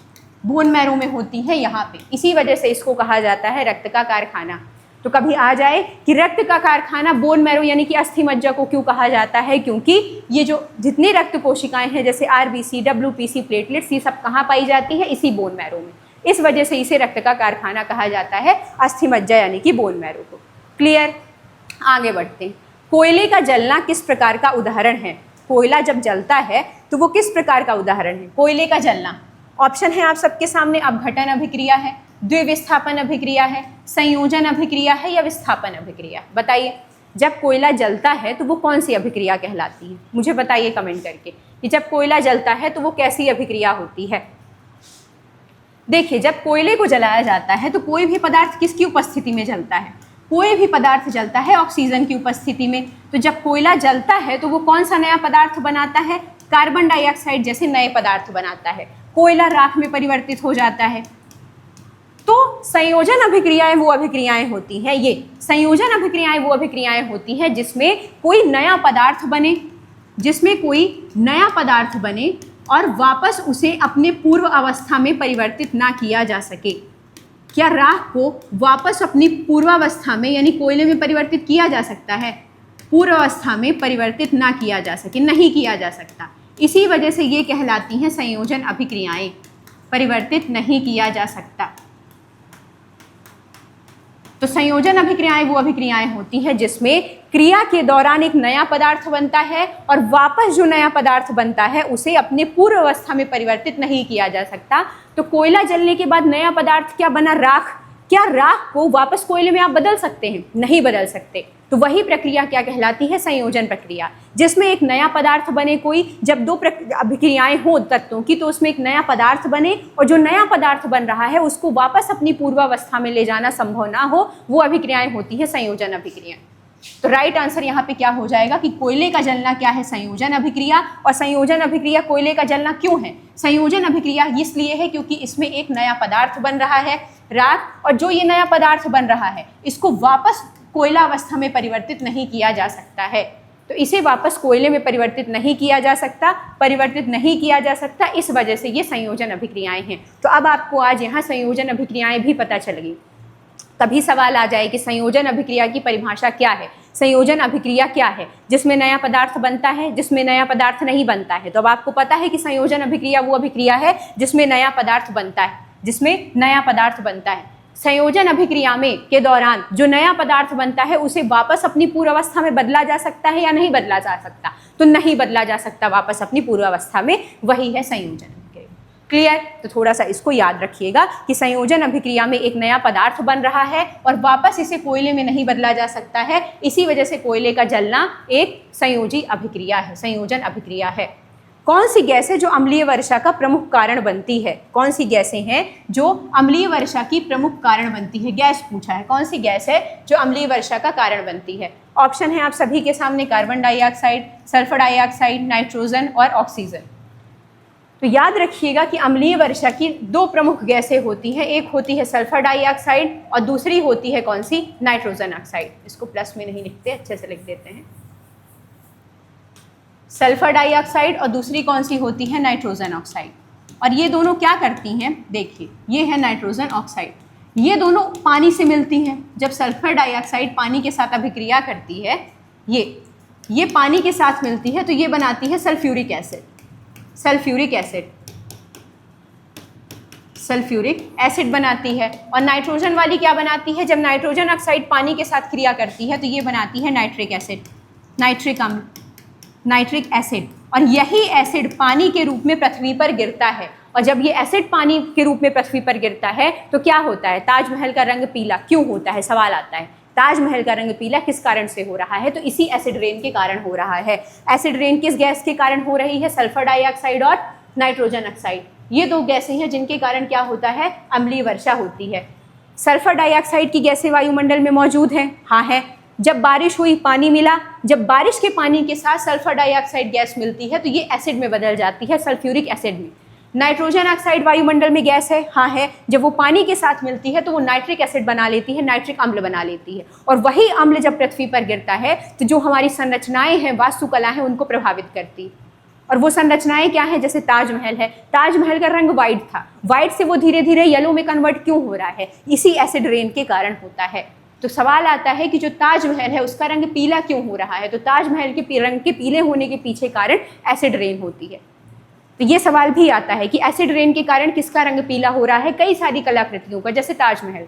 बोन मैरो में होती है यहाँ पे। इसी वजह से इसको कहा जाता है रक्त का कारखाना। तो कभी आ जाए कि रक्त का कारखाना बोन मैरो यानी कि अस्थि मज्जा को क्यों कहा जाता है? क्योंकि ये जो जितनी रक्त कोशिकाएं हैं जैसे आरबीसी, डब्ल्यूपीसी, प्लेटलेट्स, ये सब कहाँ पाई जाती है? इसी बोन मैरो में। इस वजह से इसे रक्त का कारखाना कहा जाता है, अस्थि मज्जा यानी कि बोन मैरो को। क्लियर? आगे बढ़ते हैं। कोयले का जलना किस प्रकार का उदाहरण है? कोयला जब जलता है तो वो किस प्रकार का उदाहरण है? कोयले का जलना ऑप्शन है आप सबके सामने, अपघटन अभिक्रिया है, द्विविस्थापन अभिक्रिया है, संयोजन अभिक्रिया है या विस्थापन अभिक्रिया? बताइए, जब कोयला जलता है तो वो कौन सी अभिक्रिया कहलाती है? मुझे बताइए कमेंट करके कि जब कोयला जलता है तो वो कैसी अभिक्रिया होती है। देखिए, जब कोयले को जलाया जाता है तो कोई भी पदार्थ किसकी उपस्थिति में जलता है? कोई भी पदार्थ जलता है ऑक्सीजन की उपस्थिति में। तो जब कोयला जलता है तो वो कौन सा नया पदार्थ बनाता है? कार्बन डाइऑक्साइड जैसे नए पदार्थ बनाता है। कोयला राख में परिवर्तित हो जाता है। तो संयोजन अभिक्रियाएं वो अभिक्रियाएं होती हैं, ये संयोजन अभिक्रियाएं वो अभिक्रियाएं होती हैं जिसमें कोई नया पदार्थ बने, और वापस उसे अपने पूर्व अवस्था में परिवर्तित ना किया जा सके। क्या राख को वापस अपनी पूर्वावस्था में यानी कोयले में परिवर्तित किया जा सकता है? पूर्व अवस्था में परिवर्तित ना किया जा सके, नहीं किया जा सकता। इसी वजह से ये कहलाती हैं संयोजन अभिक्रियाएं, परिवर्तित नहीं किया जा सकता। तो संयोजन अभिक्रियाएं वो अभिक्रियाएं होती हैं जिसमें क्रिया के दौरान एक नया पदार्थ बनता है और वापस जो नया पदार्थ बनता है उसे अपने पूर्व अवस्था में परिवर्तित नहीं किया जा सकता। तो कोयला जलने के बाद नया पदार्थ क्या बना? राख। क्या राख को वापस कोयले में आप बदल सकते हैं? नहीं बदल सकते। तो वही प्रक्रिया क्या कहलाती है? संयोजन प्रक्रिया, जिसमें एक नया पदार्थ बने। कोई जब दो अभिक्रियाएं हो तत्वों की तो उसमें एक नया पदार्थ बने और जो नया पदार्थ बन रहा है उसको वापस अपनी पूर्वावस्था में ले जाना संभव ना हो, वो अभिक्रियाएं होती है संयोजन अभिक्रिया। तो राइट आंसर यहाँ पे क्या हो जाएगा कि कोयले का जलना क्या है? संयोजन अभिक्रिया। और संयोजन अभिक्रिया कोयले का जलना क्यों है? संयोजन अभिक्रिया इसलिए है क्योंकि इसमें एक नया पदार्थ बन रहा है, राख, और जो ये नया पदार्थ बन रहा है इसको वापस कोयला अवस्था में परिवर्तित नहीं किया जा सकता है। तो इसे वापस कोयले में परिवर्तित नहीं किया जा सकता, इस वजह से ये संयोजन अभिक्रियाएं हैं। तो अब आपको आज यहाँ संयोजन अभिक्रियाएं भी पता चल गई। कभी सवाल आ जाए कि संयोजन अभिक्रिया की परिभाषा क्या है? संयोजन अभिक्रिया क्या है? जिसमें नया पदार्थ बनता है, जिसमें नया पदार्थ नहीं बनता है। तो अब आपको पता है कि संयोजन अभिक्रिया वो अभिक्रिया है जिसमें नया पदार्थ बनता है, संयोजन अभिक्रिया में के दौरान जो नया पदार्थ बनता है उसे वापस अपनी पूर्वावस्था में बदला जा सकता है या नहीं बदला जा सकता? तो नहीं बदला जा सकता वापस अपनी पूर्वावस्था में, वही है संयोजन अभिक्रिया। क्लियर? तो थोड़ा सा इसको याद रखिएगा कि संयोजन अभिक्रिया में एक नया पदार्थ बन रहा है और वापस इसे कोयले में नहीं बदला जा सकता है। इसी वजह से कोयले का जलना एक संयोजी अभिक्रिया है, संयोजन अभिक्रिया है। कौन सी गैस है जो अम्लीय वर्षा का प्रमुख कारण बनती है? कौन सी गैसें हैं जो अम्लीय वर्षा की प्रमुख कारण बनती है? गैस पूछा है, कौन सी गैस है जो अम्लीय वर्षा का कारण बनती है? ऑप्शन है आप सभी के सामने, carbon dioxide, sulphur dioxide, nitrogen और ऑक्सीजन। तो याद रखिएगा कि अम्लीय वर्षा की दो प्रमुख गैसें होती हैं, एक होती है सल्फर डाइऑक्साइड और दूसरी होती है कौन सी? Nitrogen oxide. इसको प्लस में नहीं लिखते, अच्छे से लिख देते हैं। सल्फर डाइऑक्साइड और दूसरी कौन सी होती है? Nitrogen oxide. और ये दोनों क्या करती हैं? देखिए, ये है नाइट्रोजन ऑक्साइड, ये दोनों पानी से मिलती हैं। जब सल्फर डाइऑक्साइड पानी के साथ अभिक्रिया करती है, ये पानी के साथ मिलती है तो ये बनाती है सल्फ्यूरिक एसिड बनाती है। और नाइट्रोजन वाली क्या बनाती है? जब नाइट्रोजन ऑक्साइड पानी के साथ क्रिया करती है तो ये बनाती है नाइट्रिक एसिड। और यही एसिड पानी के रूप में पृथ्वी पर गिरता है। और जब ये एसिड पानी के रूप में पृथ्वी पर गिरता है तो क्या होता है? ताजमहल का रंग पीला क्यों होता है? सवाल आता है, ताजमहल का रंग पीला किस कारण से हो रहा है? तो इसी एसिड रेन के कारण हो रहा है। एसिड रेन किस गैस के कारण हो रही है? सल्फर डाइऑक्साइड और नाइट्रोजन ऑक्साइड। ये दो गैसें हैं जिनके कारण क्या होता है? अम्लीय वर्षा होती है। सल्फर डाइऑक्साइड की गैसें वायुमंडल में मौजूद हैं? हाँ है। जब बारिश हुई, पानी मिला, जब बारिश के पानी के साथ सल्फर डाइऑक्साइड गैस मिलती है तो ये एसिड में बदल जाती है, सल्फ्यूरिक एसिड में। नाइट्रोजन ऑक्साइड वायुमंडल में गैस है, हाँ है। जब वो पानी के साथ मिलती है तो वो नाइट्रिक एसिड बना लेती है, नाइट्रिक अम्ल बना लेती है, और वही अम्ल जब पृथ्वी पर गिरता है तो जो हमारी संरचनाएं हैं, वास्तुकला है, उनको प्रभावित करती है। और वो संरचनाएं क्या हैं? जैसे ताजमहल है, ताजमहल का रंग वाइट था, वाइट से वो धीरे धीरे येलो में कन्वर्ट क्यों हो रहा है? इसी एसिड रेन के कारण होता है। तो सवाल आता है कि जो ताजमहल है उसका रंग पीला क्यों हो रहा है? तो ताजमहल के रंग के पीले होने के पीछे कारण एसिड रेन होती है। तो ये सवाल भी आता है कि एसिड रेन के कारण किसका रंग पीला हो रहा है? कई सारी कलाकृतियों का, जैसे ताजमहल।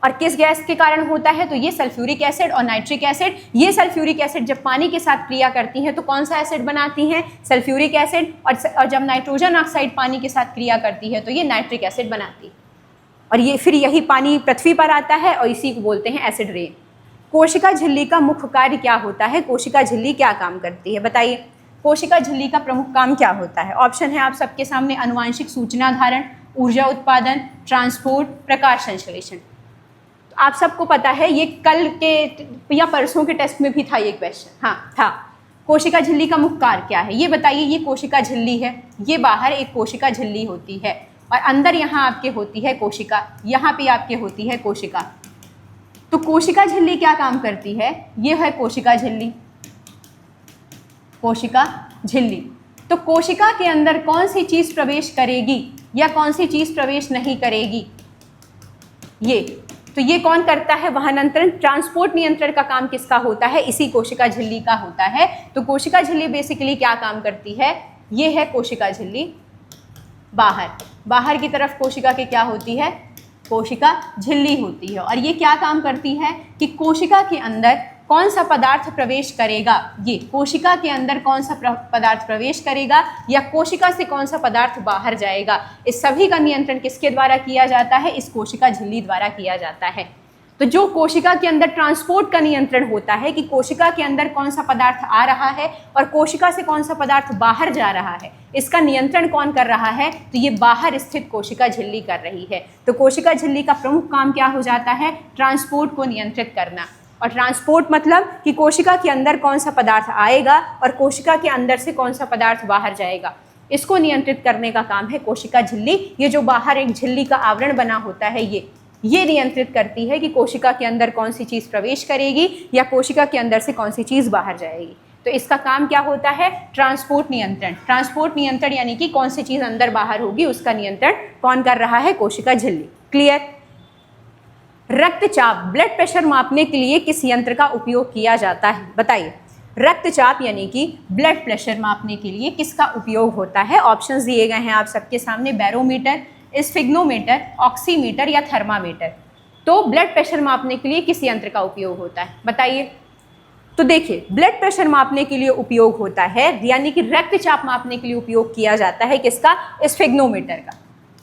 और किस गैस के कारण होता है? तो ये सल्फ्यूरिक एसिड और नाइट्रिक एसिड। ये सल्फ्यूरिक एसिड जब पानी के साथ क्रिया करती हैं तो कौन सा एसिड बनाती हैं? Sulphuric acid. और जब नाइट्रोजन ऑक्साइड पानी के साथ क्रिया करती है तो ये नाइट्रिक एसिड बनाती है। और ये फिर यही पानी पृथ्वी पर आता है और इसी को बोलते हैं एसिड रेन। कोशिका झिल्ली का मुख्य कार्य क्या होता है? कोशिका झिल्ली क्या काम करती है? बताइए, कोशिका झिल्ली का प्रमुख काम क्या होता है? ऑप्शन है आप सबके सामने, अनुवांशिक सूचना धारण, ऊर्जा उत्पादन, ट्रांसपोर्ट, प्रकाश संश्लेषण। तो आप सबको पता है, ये कल के या परसों के टेस्ट में भी था ये क्वेश्चन, हाँ था। कोशिका झिल्ली का मुख्य कार्य क्या है? ये बताइए। ये कोशिका झिल्ली है, ये बाहर एक कोशिका झिल्ली होती है और अंदर यहाँ आपके होती है कोशिका, यहाँ पे आपके होती है कोशिका। तो कोशिका झिल्ली क्या काम करती है? ये है कोशिका झिल्ली, कोशिका झिल्ली। तो कोशिका के अंदर कौन सी चीज प्रवेश करेगी या कौन सी चीज प्रवेश नहीं करेगी? ये तो ये कौन करता है? वाहनांतरण, ट्रांसपोर्ट नियंत्रण का काम किसका होता है? इसी कोशिका झिल्ली का होता है। तो कोशिका झिल्ली बेसिकली क्या काम करती है? ये है कोशिका झिल्ली। बाहर की तरफ कोशिका के क्या होती है? कोशिका झिल्ली होती है। और ये क्या काम करती है कि कोशिका के अंदर कौन सा पदार्थ प्रवेश करेगा, ये कोशिका के अंदर कौन सा पदार्थ प्रवेश करेगा या कोशिका से कौन सा पदार्थ बाहर जाएगा, इस सभी का नियंत्रण किसके द्वारा किया जाता है? इस कोशिका झिल्ली द्वारा किया जाता है। तो जो कोशिका के अंदर ट्रांसपोर्ट का नियंत्रण होता है कि कोशिका के अंदर कौन सा पदार्थ आ रहा है और कोशिका से कौन सा पदार्थ बाहर जा रहा है, इसका नियंत्रण कौन कर रहा है? तो ये बाहर स्थित कोशिका झिल्ली कर रही है। तो कोशिका झिल्ली का प्रमुख काम क्या हो जाता है? ट्रांसपोर्ट को नियंत्रित करना। और ट्रांसपोर्ट मतलब कि कोशिका के अंदर कौन सा पदार्थ आएगा और कोशिका के अंदर से कौन सा पदार्थ बाहर जाएगा, इसको नियंत्रित करने का काम है कोशिका झिल्ली। ये जो बाहर एक झिल्ली का आवरण बना होता है, ये नियंत्रित करती है कि कोशिका के अंदर कौन सी चीज़ प्रवेश करेगी या कोशिका के अंदर से कौन सी चीज़ बाहर जाएगी। तो इसका काम क्या होता है? ट्रांसपोर्ट नियंत्रण। ट्रांसपोर्ट नियंत्रण यानी कि कौन सी चीज़ अंदर बाहर होगी, उसका नियंत्रण कौन कर रहा है? कोशिका झिल्ली। क्लियर? रक्तचाप, ब्लड प्रेशर मापने के लिए किस यंत्र का उपयोग किया जाता है? बताइए। रक्तचाप यानी कि ब्लड प्रेशर मापने के लिए किसका उपयोग होता है? ऑप्शंस दिए गए हैं आप सबके सामने, बैरोमीटर, स्फिग्नोमीटर, ऑक्सीमीटर या थर्मामीटर। तो ब्लड प्रेशर मापने के लिए किस यंत्र का उपयोग होता है? बताइए। तो देखिए, ब्लड प्रेशर मापने के लिए उपयोग होता है, यानी कि रक्तचाप मापने के लिए उपयोग किया जाता है किसका? स्फिग्नोमीटर का।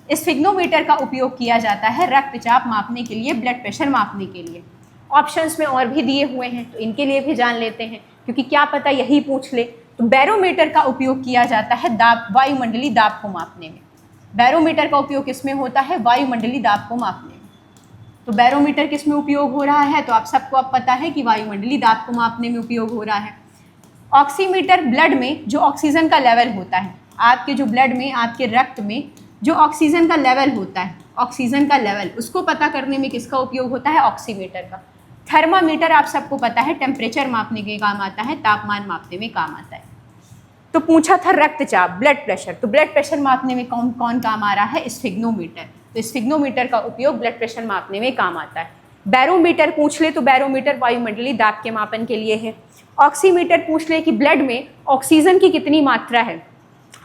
स्फिग्नोमीटर का उपयोग किया जाता है रक्तचाप मापने के लिए, ब्लड प्रेशर मापने के लिए। ऑप्शंस में और भी दिए हुए हैं तो इनके लिए भी जान लेते हैं, क्योंकि क्या पता यही पूछ ले। तो बैरोमीटर का उपयोग किया जाता है दाब, वायुमंडलीय दाब को मापने में। बैरोमीटर का उपयोग किसमें होता है? वायुमंडलीय दाब को मापने में। तो बैरोमीटर किस में उपयोग हो रहा है? तो आप सबको अब पता है कि वायुमंडलीय दाब को मापने में उपयोग हो रहा है। ऑक्सीमीटर ब्लड में जो ऑक्सीजन का लेवल होता है, आपके जो ब्लड में, आपके रक्त में जो ऑक्सीजन का लेवल होता है, ऑक्सीजन का लेवल, उसको पता करने में किसका उपयोग होता है? ऑक्सीमीटर का। थर्मामीटर आप सबको पता है टेम्परेचर मापने के काम आता है, तापमान मापने में काम आता है। तो पूछा था रक्तचाप, ब्लड प्रेशर, तो ब्लड प्रेशर मापने में कौन कौन काम आ रहा है? स्फिग्नोमीटर। तो स्फिग्नोमीटर का उपयोग ब्लड प्रेशर मापने में काम आता है। बैरोमीटर पूछ ले तो बैरोमीटर वायुमंडलीय दाब के मापन के लिए है। ऑक्सीमीटर पूछ ले कि ब्लड में ऑक्सीजन की कितनी मात्रा है,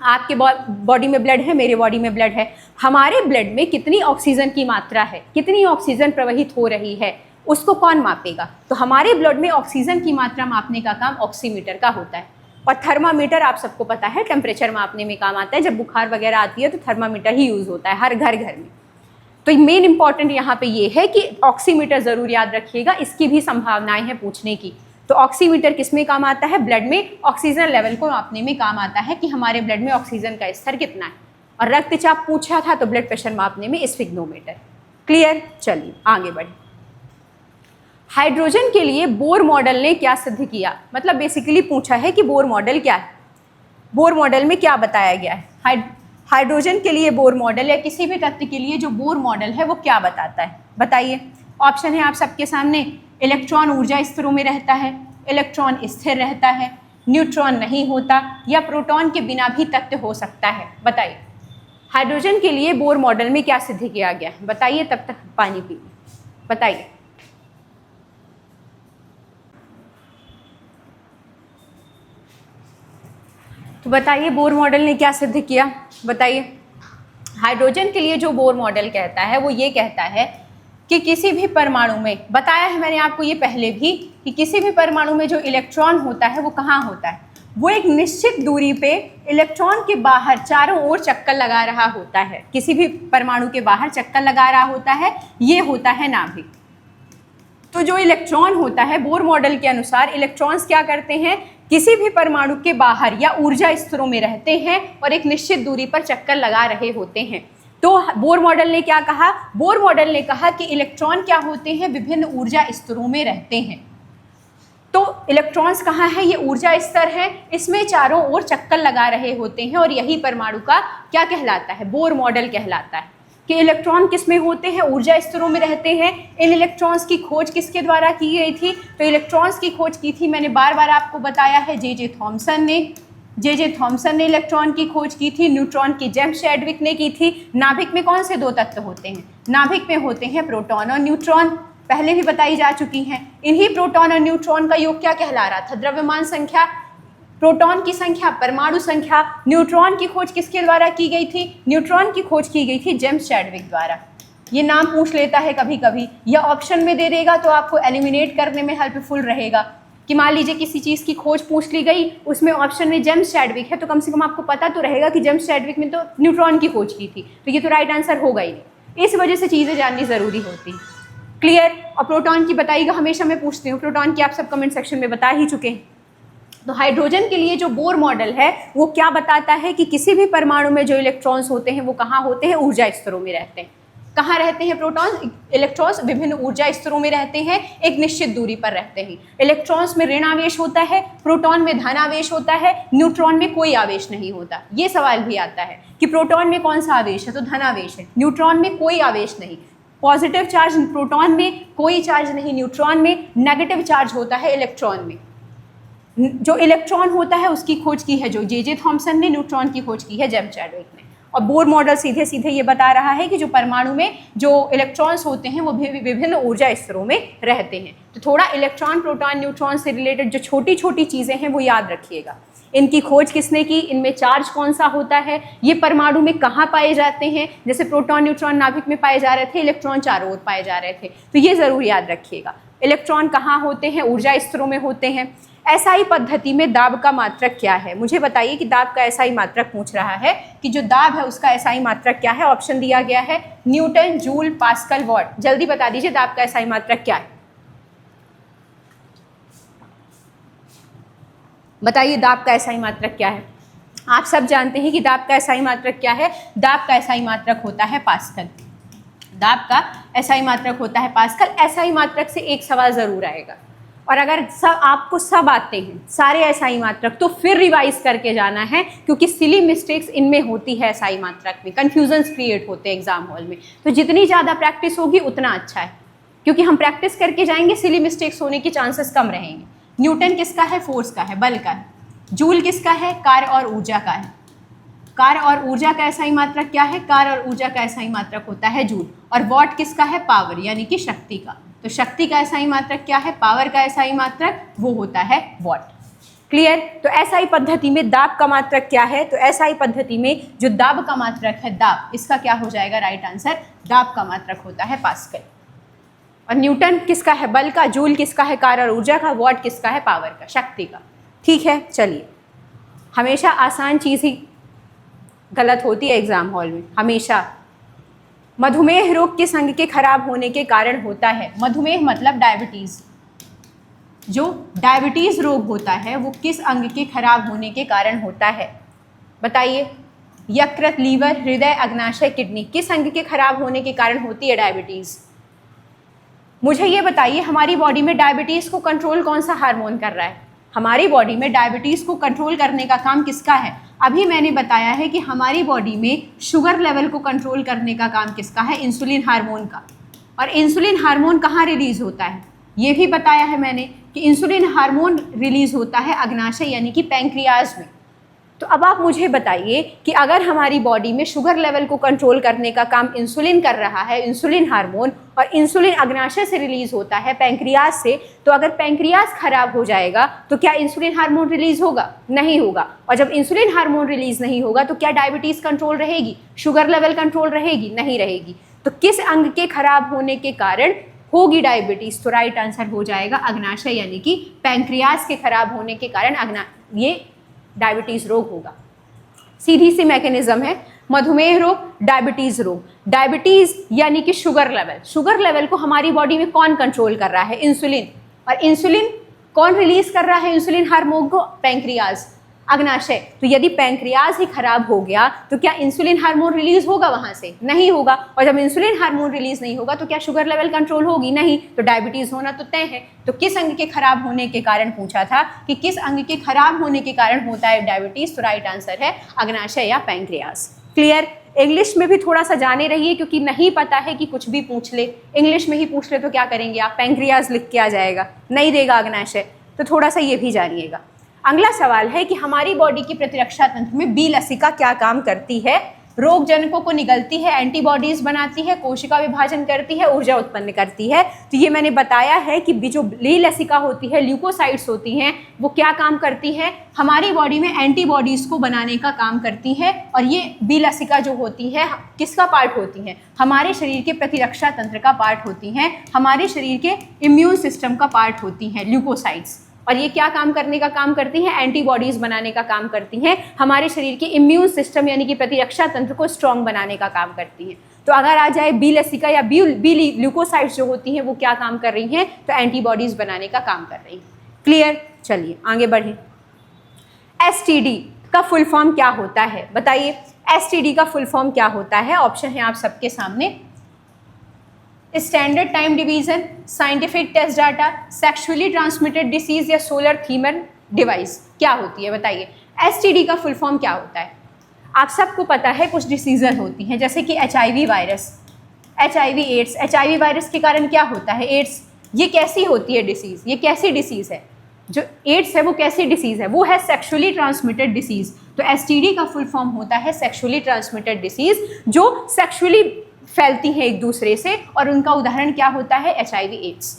आपके बॉडी में ब्लड है, मेरे बॉडी में ब्लड है, हमारे ब्लड में कितनी ऑक्सीजन की मात्रा है, कितनी ऑक्सीजन प्रवाहित हो रही है, उसको कौन मापेगा? तो हमारे ब्लड में ऑक्सीजन की मात्रा मापने का काम ऑक्सीमीटर का होता है। और थर्मामीटर आप सबको पता है टेम्परेचर मापने में काम आता है। जब बुखार वगैरह आती है तो थर्मामीटर ही यूज़ होता है हर घर में। तो मेन इंपॉर्टेंट यहाँ पे ये है कि ऑक्सीमीटर ज़रूर याद रखिएगा, इसकी भी संभावनाएं हैं पूछने की। तो ऑक्सीमीटर किस में काम आता है? ब्लड में ऑक्सीजन लेवल को मापने में काम आता है कि हमारे ब्लड में ऑक्सीजन का स्तर कितना है। और रक्तचाप पूछा था तो ब्लड प्रेशर मापने में स्फिग्नोमीटर। क्लियर? चलिए आगे बढ़े। हाइड्रोजन के लिए बोर मॉडल ने क्या सिद्ध किया? मतलब बेसिकली पूछा है कि बोर मॉडल क्या है, बोर मॉडल में क्या बताया गया है। हाइड्रोजन के लिए बोर मॉडल या किसी भी तत्व के लिए जो बोर मॉडल है वो क्या बताता है, बताइए। ऑप्शन है आप सबके सामने। इलेक्ट्रॉन ऊर्जा स्तरों में रहता है, इलेक्ट्रॉन स्थिर रहता है, न्यूट्रॉन नहीं होता, या प्रोटॉन के बिना भी तत्व हो सकता है। बताइए हाइड्रोजन के लिए बोर मॉडल में क्या सिद्ध किया गया है, बताइए। तब तक पानी पी, बताइए। तो बताइए बोर मॉडल ने क्या सिद्ध किया, बताइए। हाइड्रोजन के लिए जो बोर मॉडल कहता है वो ये कहता है कि किसी भी परमाणु में, बताया है मैंने आपको ये पहले भी, कि किसी भी परमाणु में जो इलेक्ट्रॉन होता है वो कहाँ होता है, वो एक निश्चित दूरी पे इलेक्ट्रॉन के बाहर चारों ओर चक्कर लगा रहा होता है। किसी भी परमाणु के बाहर चक्कर लगा रहा होता है, ये होता है नाभिक। तो जो इलेक्ट्रॉन होता है, बोर मॉडल के अनुसार इलेक्ट्रॉन्स क्या करते हैं, किसी भी परमाणु के बाहर या ऊर्जा स्तरों में रहते हैं और एक निश्चित दूरी पर चक्कर लगा रहे होते हैं। तो बोर मॉडल ने क्या कहा, बोर मॉडल ने कहा कि इलेक्ट्रॉन क्या होते हैं, विभिन्न ऊर्जा स्तरों में रहते हैं। तो इलेक्ट्रॉन्स कहाँ है, ये ऊर्जा स्तर है, इसमें चारों ओर चक्कर लगा रहे होते हैं और यही परमाणु का क्या कहलाता है, बोर मॉडल कहलाता है। कि इलेक्ट्रॉन किस में होते हैं, ऊर्जा स्तरों में रहते हैं। इन इलेक्ट्रॉन्स की खोज किसके द्वारा की गई थी, तो इलेक्ट्रॉन्स की खोज की थी, मैंने बार बार आपको बताया है, जे थॉमसन ने। जे थॉमसन ने इलेक्ट्रॉन की खोज की थी। न्यूट्रॉन की जेम्स चैडविक ने की थी। नाभिक में कौन से दो तत्व होते हैं, नाभिक में होते हैं प्रोटॉन और न्यूट्रॉन, पहले भी बताई जा चुकी हैं। इन्हीं प्रोटॉन और न्यूट्रॉन का योग क्या कहला रहा था, द्रव्यमान संख्या, प्रोटॉन की संख्या, परमाणु संख्या। न्यूट्रॉन की खोज किसके द्वारा की गई थी, न्यूट्रॉन की खोज की गई थी जेम्स चैडविक द्वारा। ये नाम पूछ लेता है कभी कभी, या ऑप्शन में दे देगा तो आपको एलिमिनेट करने में हेल्पफुल रहेगा। कि मान लीजिए किसी चीज़ की खोज पूछ ली गई, उसमें ऑप्शन में जेम्स चैडविक है, तो कम से कम आपको पता तो रहेगा कि जेम्स चैडविक ने तो न्यूट्रॉन की खोज की थी, तो ये तो राइट आंसर होगा ही नहीं। इस वजह से चीज़ें जाननी ज़रूरी होती। क्लियर। और प्रोटॉन की बताइएगा, हमेशा मैं पूछती हूँ, प्रोटॉन की आप सब कमेंट सेक्शन में बता ही चुके हैं। तो हाइड्रोजन के लिए जो बोर मॉडल है वो क्या बताता है कि किसी भी परमाणु में जो इलेक्ट्रॉन्स होते हैं वो कहाँ होते हैं, ऊर्जा स्तरों में रहते हैं। कहाँ रहते हैं प्रोटॉन, इलेक्ट्रॉन्स विभिन्न ऊर्जा स्तरों में रहते हैं, एक निश्चित दूरी पर रहते हैं। इलेक्ट्रॉन्स में ऋण आवेश होता है, प्रोटॉन में धन आवेश होता है, न्यूट्रॉन में कोई आवेश नहीं होता। ये सवाल भी आता है कि प्रोटॉन में कौन सा आवेश है, तो धन आवेश है, न्यूट्रॉन में कोई आवेश नहीं। पॉजिटिव चार्ज प्रोटॉन में, कोई चार्ज नहीं न्यूट्रॉन में, नेगेटिव चार्ज होता है इलेक्ट्रॉन में। जो इलेक्ट्रॉन होता है उसकी खोज की है जो जे थॉमसन ने, न्यूट्रॉन की खोज की है जेम्स चैडविक ने। और बोर मॉडल सीधे सीधे ये बता रहा है कि जो परमाणु में जो इलेक्ट्रॉन्स होते हैं वो विभिन्न ऊर्जा स्तरों में रहते हैं। तो थोड़ा इलेक्ट्रॉन, प्रोटॉन, न्यूट्रॉन से रिलेटेड जो छोटी छोटी चीज़ें हैं वो याद रखिएगा। इनकी खोज किसने की, इनमें चार्ज कौन सा होता है, ये परमाणु में कहाँ पाए जाते हैं। जैसे प्रोटॉन न्यूट्रॉन नाभिक में पाए जा रहे थे, इलेक्ट्रॉन चारों ओर पाए जा रहे थे, तो ये ज़रूर याद रखिएगा। इलेक्ट्रॉन कहाँ होते हैं, ऊर्जा स्तरों में होते हैं। एसआई पद्धति में दाब का मात्रक क्या है, मुझे बताइए कि दाब का एसआई मात्रक पूछ रहा है कि जो दाब है उसका एसआई मात्रक क्या है। ऑप्शन दिया गया है न्यूटन, जूल, पास्कल, वॉट। जल्दी बता दीजिए दाब का एसआई मात्रक क्या है, बताइए दाब का एसआई मात्रक क्या है। आप सब जानते हैं कि दाब का एसआई मात्रक क्या है। दाब का एसआई मात्रक होता है पास्कल। दाब का एसआई मात्रक होता है पास्कल। एसआई मात्रक से एक सवाल जरूर आएगा, और अगर सब आपको सब आते हैं सारे एसआई मात्रक तो फिर रिवाइज करके जाना है, क्योंकि सिली मिस्टेक्स इनमें होती है एसआई मात्रक में, कन्फ्यूजन्स क्रिएट होते हैं एग्जाम हॉल में। तो जितनी ज़्यादा प्रैक्टिस होगी उतना अच्छा है, क्योंकि हम प्रैक्टिस करके जाएंगे, सिली मिस्टेक्स होने के चांसेस कम रहेंगे। न्यूटन किसका है, फोर्स का है, बल का है। जूल किसका है, कार्य और ऊर्जा का है। कार्य और ऊर्जा का एसआई मात्रक क्या है, कार्य और ऊर्जा का एसआई मात्रक होता है जूल। और वॉट किसका है, पावर यानी कि शक्ति का। तो शक्ति का एसआई मात्रक क्या है, पावर का एसआई मात्रक वो होता है वॉट। क्लियर। तो एसआई पद्धति में दाब का मात्रक क्या है, तो एसआई पद्धति में जो दाब का मात्रक है, दाब, इसका क्या हो जाएगा राइट आंसर, दाब का मात्रक होता है पास्कल। और न्यूटन किसका है, बल का, जूल किसका है, कार्य और ऊर्जा का, वॉट किसका है, पावर का, शक्ति का। ठीक है, चलिए। हमेशा आसान चीज़ ही गलत होती है एग्जाम हॉल में, हमेशा। मधुमेह रोग किस अंग के खराब होने के कारण होता है। मधुमेह मतलब डायबिटीज़। जो डायबिटीज़ रोग होता है वो किस अंग के खराब होने के कारण होता है, बताइए। यकृत, लीवर, हृदय, अग्नाशय, किडनी, किस अंग के खराब होने के कारण होती है डायबिटीज़। मुझे ये बताइए, हमारी बॉडी में डायबिटीज़ को कंट्रोल कौन सा हार्मोन कर रहा है। हमारी बॉडी में डायबिटीज़ को कंट्रोल करने का काम किसका है, अभी मैंने बताया है कि हमारी बॉडी में शुगर लेवल को कंट्रोल करने का काम किसका है? इंसुलिन हार्मोन का। और इंसुलिन हार्मोन कहाँ रिलीज होता है? ये भी बताया है मैंने कि इंसुलिन हार्मोन रिलीज होता है अग्नाशय यानी कि पैंक्रियाज में। तो अब आप मुझे बताइए कि अगर हमारी बॉडी में शुगर लेवल को कंट्रोल करने का काम इंसुलिन कर रहा है, इंसुलिन हार्मोन, और इंसुलिन अग्नाशय से रिलीज होता है पैंक्रियाज से, तो अगर पैंक्रियाज खराब हो जाएगा तो क्या इंसुलिन हार्मोन रिलीज होगा? नहीं होगा। और जब इंसुलिन हार्मोन रिलीज नहीं होगा तो क्या डायबिटीज कंट्रोल रहेगी? शुगर लेवल कंट्रोल रहेगी? नहीं रहेगी। तो किस अंग के खराब होने के कारण होगी डायबिटीज? तो राइट आंसर हो जाएगा अग्नाशय यानी कि पैंक्रियाज के खराब होने के कारण ये डायबिटीज रोग होगा। सीधी सी मैकेनिज्म है। मधुमेह रोग, डायबिटीज रोग। डायबिटीज यानी कि शुगर लेवल को हमारी बॉडी में कौन कंट्रोल कर रहा है? इंसुलिन। और इंसुलिन कौन रिलीज कर रहा है इंसुलिन हार्मोन को? पैंक्रियाज, अग्नाशय। तो यदि पैंक्रियाज ही खराब हो गया तो क्या इंसुलिन हार्मोन रिलीज होगा वहां से? नहीं होगा। और जब इंसुलिन हार्मोन रिलीज नहीं होगा तो क्या शुगर लेवल कंट्रोल होगी? नहीं। तो डायबिटीज होना तो तय है। तो किस अंग के खराब होने के कारण पूछा था कि किस अंग के खराब होने के कारण होता है डायबिटीज? तो राइट आंसर है अग्नाशय या पैंक्रियाज। क्लियर? इंग्लिश में भी थोड़ा सा जाने रहिए, क्योंकि नहीं पता है कि कुछ भी पूछ ले, इंग्लिश में ही पूछ ले तो क्या करेंगे आप? पैंक्रियाज लिख के आ जाएगा, नहीं देगा अग्नाशय। तो थोड़ा सा ये भी जानिएगा। अगला सवाल है कि हमारी बॉडी की प्रतिरक्षा तंत्र में बी लसिका क्या काम करती है? रोग जनकों को निगलती है, एंटीबॉडीज बनाती है, कोशिका विभाजन करती है, ऊर्जा उत्पन्न करती है। तो ये मैंने बताया है कि जो बी लसिका होती है, ल्यूकोसाइट्स होती हैं, वो क्या काम करती है? हमारी बॉडी में एंटीबॉडीज को बनाने का काम करती है। और ये बी लसिका जो होती है किसका पार्ट होती है? हमारे शरीर के प्रतिरक्षा तंत्र का पार्ट होती हैं, हमारे शरीर के इम्यून सिस्टम का पार्ट होती हैं ल्यूकोसाइट्स। और ये क्या काम करने का काम करती हैं? एंटीबॉडीज बनाने का काम करती हैं, हमारे शरीर के इम्यून सिस्टम यानी कि प्रतिरक्षा तंत्र को स्ट्रॉन्ग बनाने का काम करती हैं। तो अगर आ जाए बी लसिका या बी ल्यूकोसाइट्स जो होती हैं वो क्या काम कर रही हैं? तो एंटीबॉडीज बनाने का काम कर रही हैं। क्लियर? चलिए आगे बढ़ें। एसटीडी का फुल फॉर्म क्या होता है? बताइए, एसटीडी का फुल फॉर्म क्या होता है? ऑप्शन है आप सबके सामने। Standard time division, scientific test data, sexually transmitted disease या सोलर थीमर डिवाइस। क्या होती है बताइए? एसटीडी का फुल फॉर्म क्या होता है? आप सबको पता है कुछ डिसीज़ होती हैं, जैसे कि HIV virus, HIV AIDS. HIV virus के कारण क्या होता है? एड्स। ये कैसी होती है डिसीज़? ये कैसी डिसीज़ है? जो एड्स है वो कैसी डिसीज़ है? वो है सेक्सुअली ट्रांसमिटेड डिसीज़। तो एसटीडी का फुल फॉर्म होता है सेक्सुअली ट्रांसमिटेड डिसीज़, जो सेक्सुअली फैलती हैं एक दूसरे से, और उनका उदाहरण क्या होता है? HIV AIDS.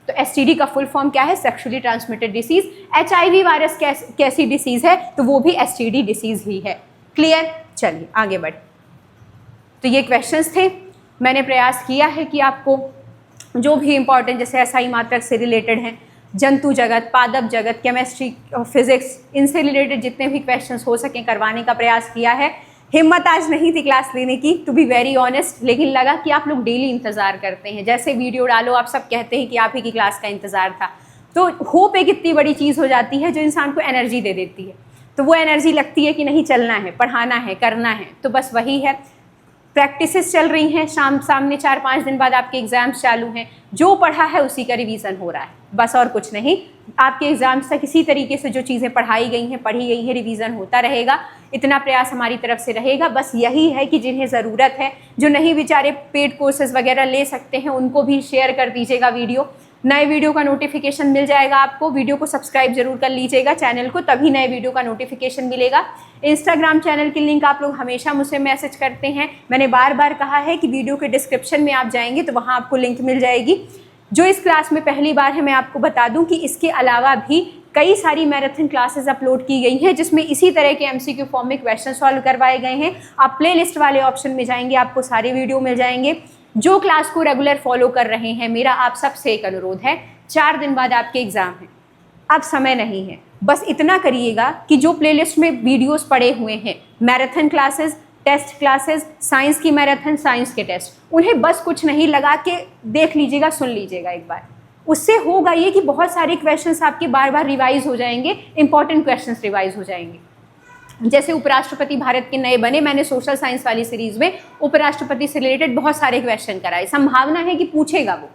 तो एसटीडी का फुल फॉर्म क्या है? Sexually transmitted disease. HIV virus कैसी डिसीज है? तो वो भी एसटीडी डिसीज ही है। क्लियर? चलिए आगे बढ़े। तो ये क्वेश्चंस थे। मैंने प्रयास किया है कि आपको जो भी इंपॉर्टेंट, जैसे एसआई मात्रक से रिलेटेड हैं, जंतु जगत, पादप जगत, केमिस्ट्री, फिजिक्स, इनसे रिलेटेड जितने भी क्वेश्चंस हो सकें करवाने का प्रयास किया है। हिम्मत आज नहीं थी क्लास लेने की, टू बी वेरी ऑनेस्ट, लेकिन लगा कि आप लोग डेली इंतज़ार करते हैं, जैसे वीडियो डालो आप सब कहते हैं कि आप ही की क्लास का इंतज़ार था। तो होप एक इतनी बड़ी चीज़ हो जाती है जो इंसान को एनर्जी दे देती है। तो वो एनर्जी लगती है कि नहीं, चलना है, पढ़ाना है, करना है। तो बस वही है। प्रैक्टिसेस चल रही हैं, सामने 4-5 दिन बाद आपके एग्ज़ाम्स चालू हैं। जो पढ़ा है उसी का रिवीजन हो रहा है, बस और कुछ नहीं। आपके एग्ज़ाम्स तक इसी तरीके से जो चीज़ें पढ़ाई गई हैं, पढ़ी गई हैं, रिवीजन होता रहेगा। इतना प्रयास हमारी तरफ से रहेगा। बस यही है कि जिन्हें ज़रूरत है, जो नहीं बेचारे पेड कोर्सेज वगैरह ले सकते हैं, उनको भी शेयर कर दीजिएगा वीडियो। नए वीडियो का नोटिफिकेशन मिल जाएगा आपको। वीडियो को सब्सक्राइब जरूर कर लीजिएगा चैनल को, तभी नए वीडियो का नोटिफिकेशन मिलेगा। इंस्टाग्राम चैनल की लिंक आप लोग हमेशा मुझसे मैसेज करते हैं। मैंने बार बार कहा है कि वीडियो के डिस्क्रिप्शन में आप जाएंगे तो वहाँ आपको लिंक मिल जाएगी। जो इस क्लास में पहली बार है, मैं आपको बता दूं कि इसके अलावा भी कई सारी मैराथन क्लासेस अपलोड की गई हैं, जिसमें इसी तरह के एमसीक्यू फॉर्म में क्वेश्चन सॉल्व करवाए गए हैं। आप प्लेलिस्ट वाले ऑप्शन में जाएंगे, आपको सारे वीडियो मिल जाएंगे। जो क्लास को रेगुलर फॉलो कर रहे हैं, मेरा आप सबसे एक अनुरोध है, 4 दिन बाद आपके एग्ज़ाम हैं, अब समय नहीं है। बस इतना करिएगा कि जो प्लेलिस्ट में वीडियोस पड़े हुए हैं, marathon classes, test classes, science की मैराथन, साइंस के टेस्ट, उन्हें बस कुछ नहीं लगा के देख लीजिएगा, सुन लीजिएगा एक बार। उससे होगा ये कि बहुत सारे क्वेश्चंस आपके बार बार रिवाइज हो जाएंगे, इंपॉर्टेंट क्वेश्चंस रिवाइज हो जाएंगे। जैसे उपराष्ट्रपति भारत के नए बने, मैंने सोशल साइंस वाली सीरीज में उपराष्ट्रपति से रिलेटेड बहुत सारे क्वेश्चन कराए। संभावना है कि पूछेगा वो।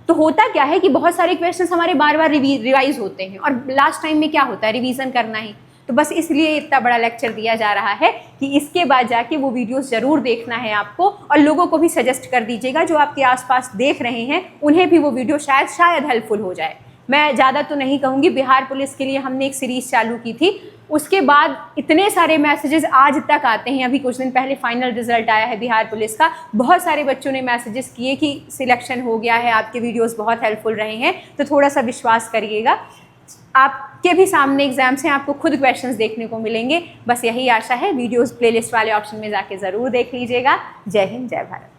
तो होता क्या है कि बहुत सारे क्वेश्चंस हमारे बार बार रिवाइज होते हैं, और लास्ट टाइम में क्या होता है, रिवीजन करना ही। तो तो बस इसलिए इतना बड़ा लेक्चर दिया जा रहा है कि इसके बाद जाके वो वीडियोस ज़रूर देखना है आपको, और लोगों को भी सजेस्ट कर दीजिएगा जो आपके आसपास देख रहे हैं, उन्हें भी वो वीडियो शायद हेल्पफुल हो जाए। मैं ज़्यादा तो नहीं कहूँगी, बिहार पुलिस के लिए हमने एक सीरीज़ चालू की थी, उसके बाद इतने सारे मैसेजेस आज तक आते हैं। अभी कुछ दिन पहले फाइनल रिजल्ट आया है बिहार पुलिस का, बहुत सारे बच्चों ने मैसेजेस किए कि सिलेक्शन हो गया है, आपके वीडियोस बहुत हेल्पफुल रहे हैं। तो थोड़ा सा विश्वास करिएगा, आपके भी सामने एग्जाम्स हैं, आपको खुद क्वेश्चंस देखने को मिलेंगे। बस यही आशा है। वीडियोस प्लेलिस्ट वाले ऑप्शन में जाके ज़रूर देख लीजिएगा। जय हिंद, जय भारत।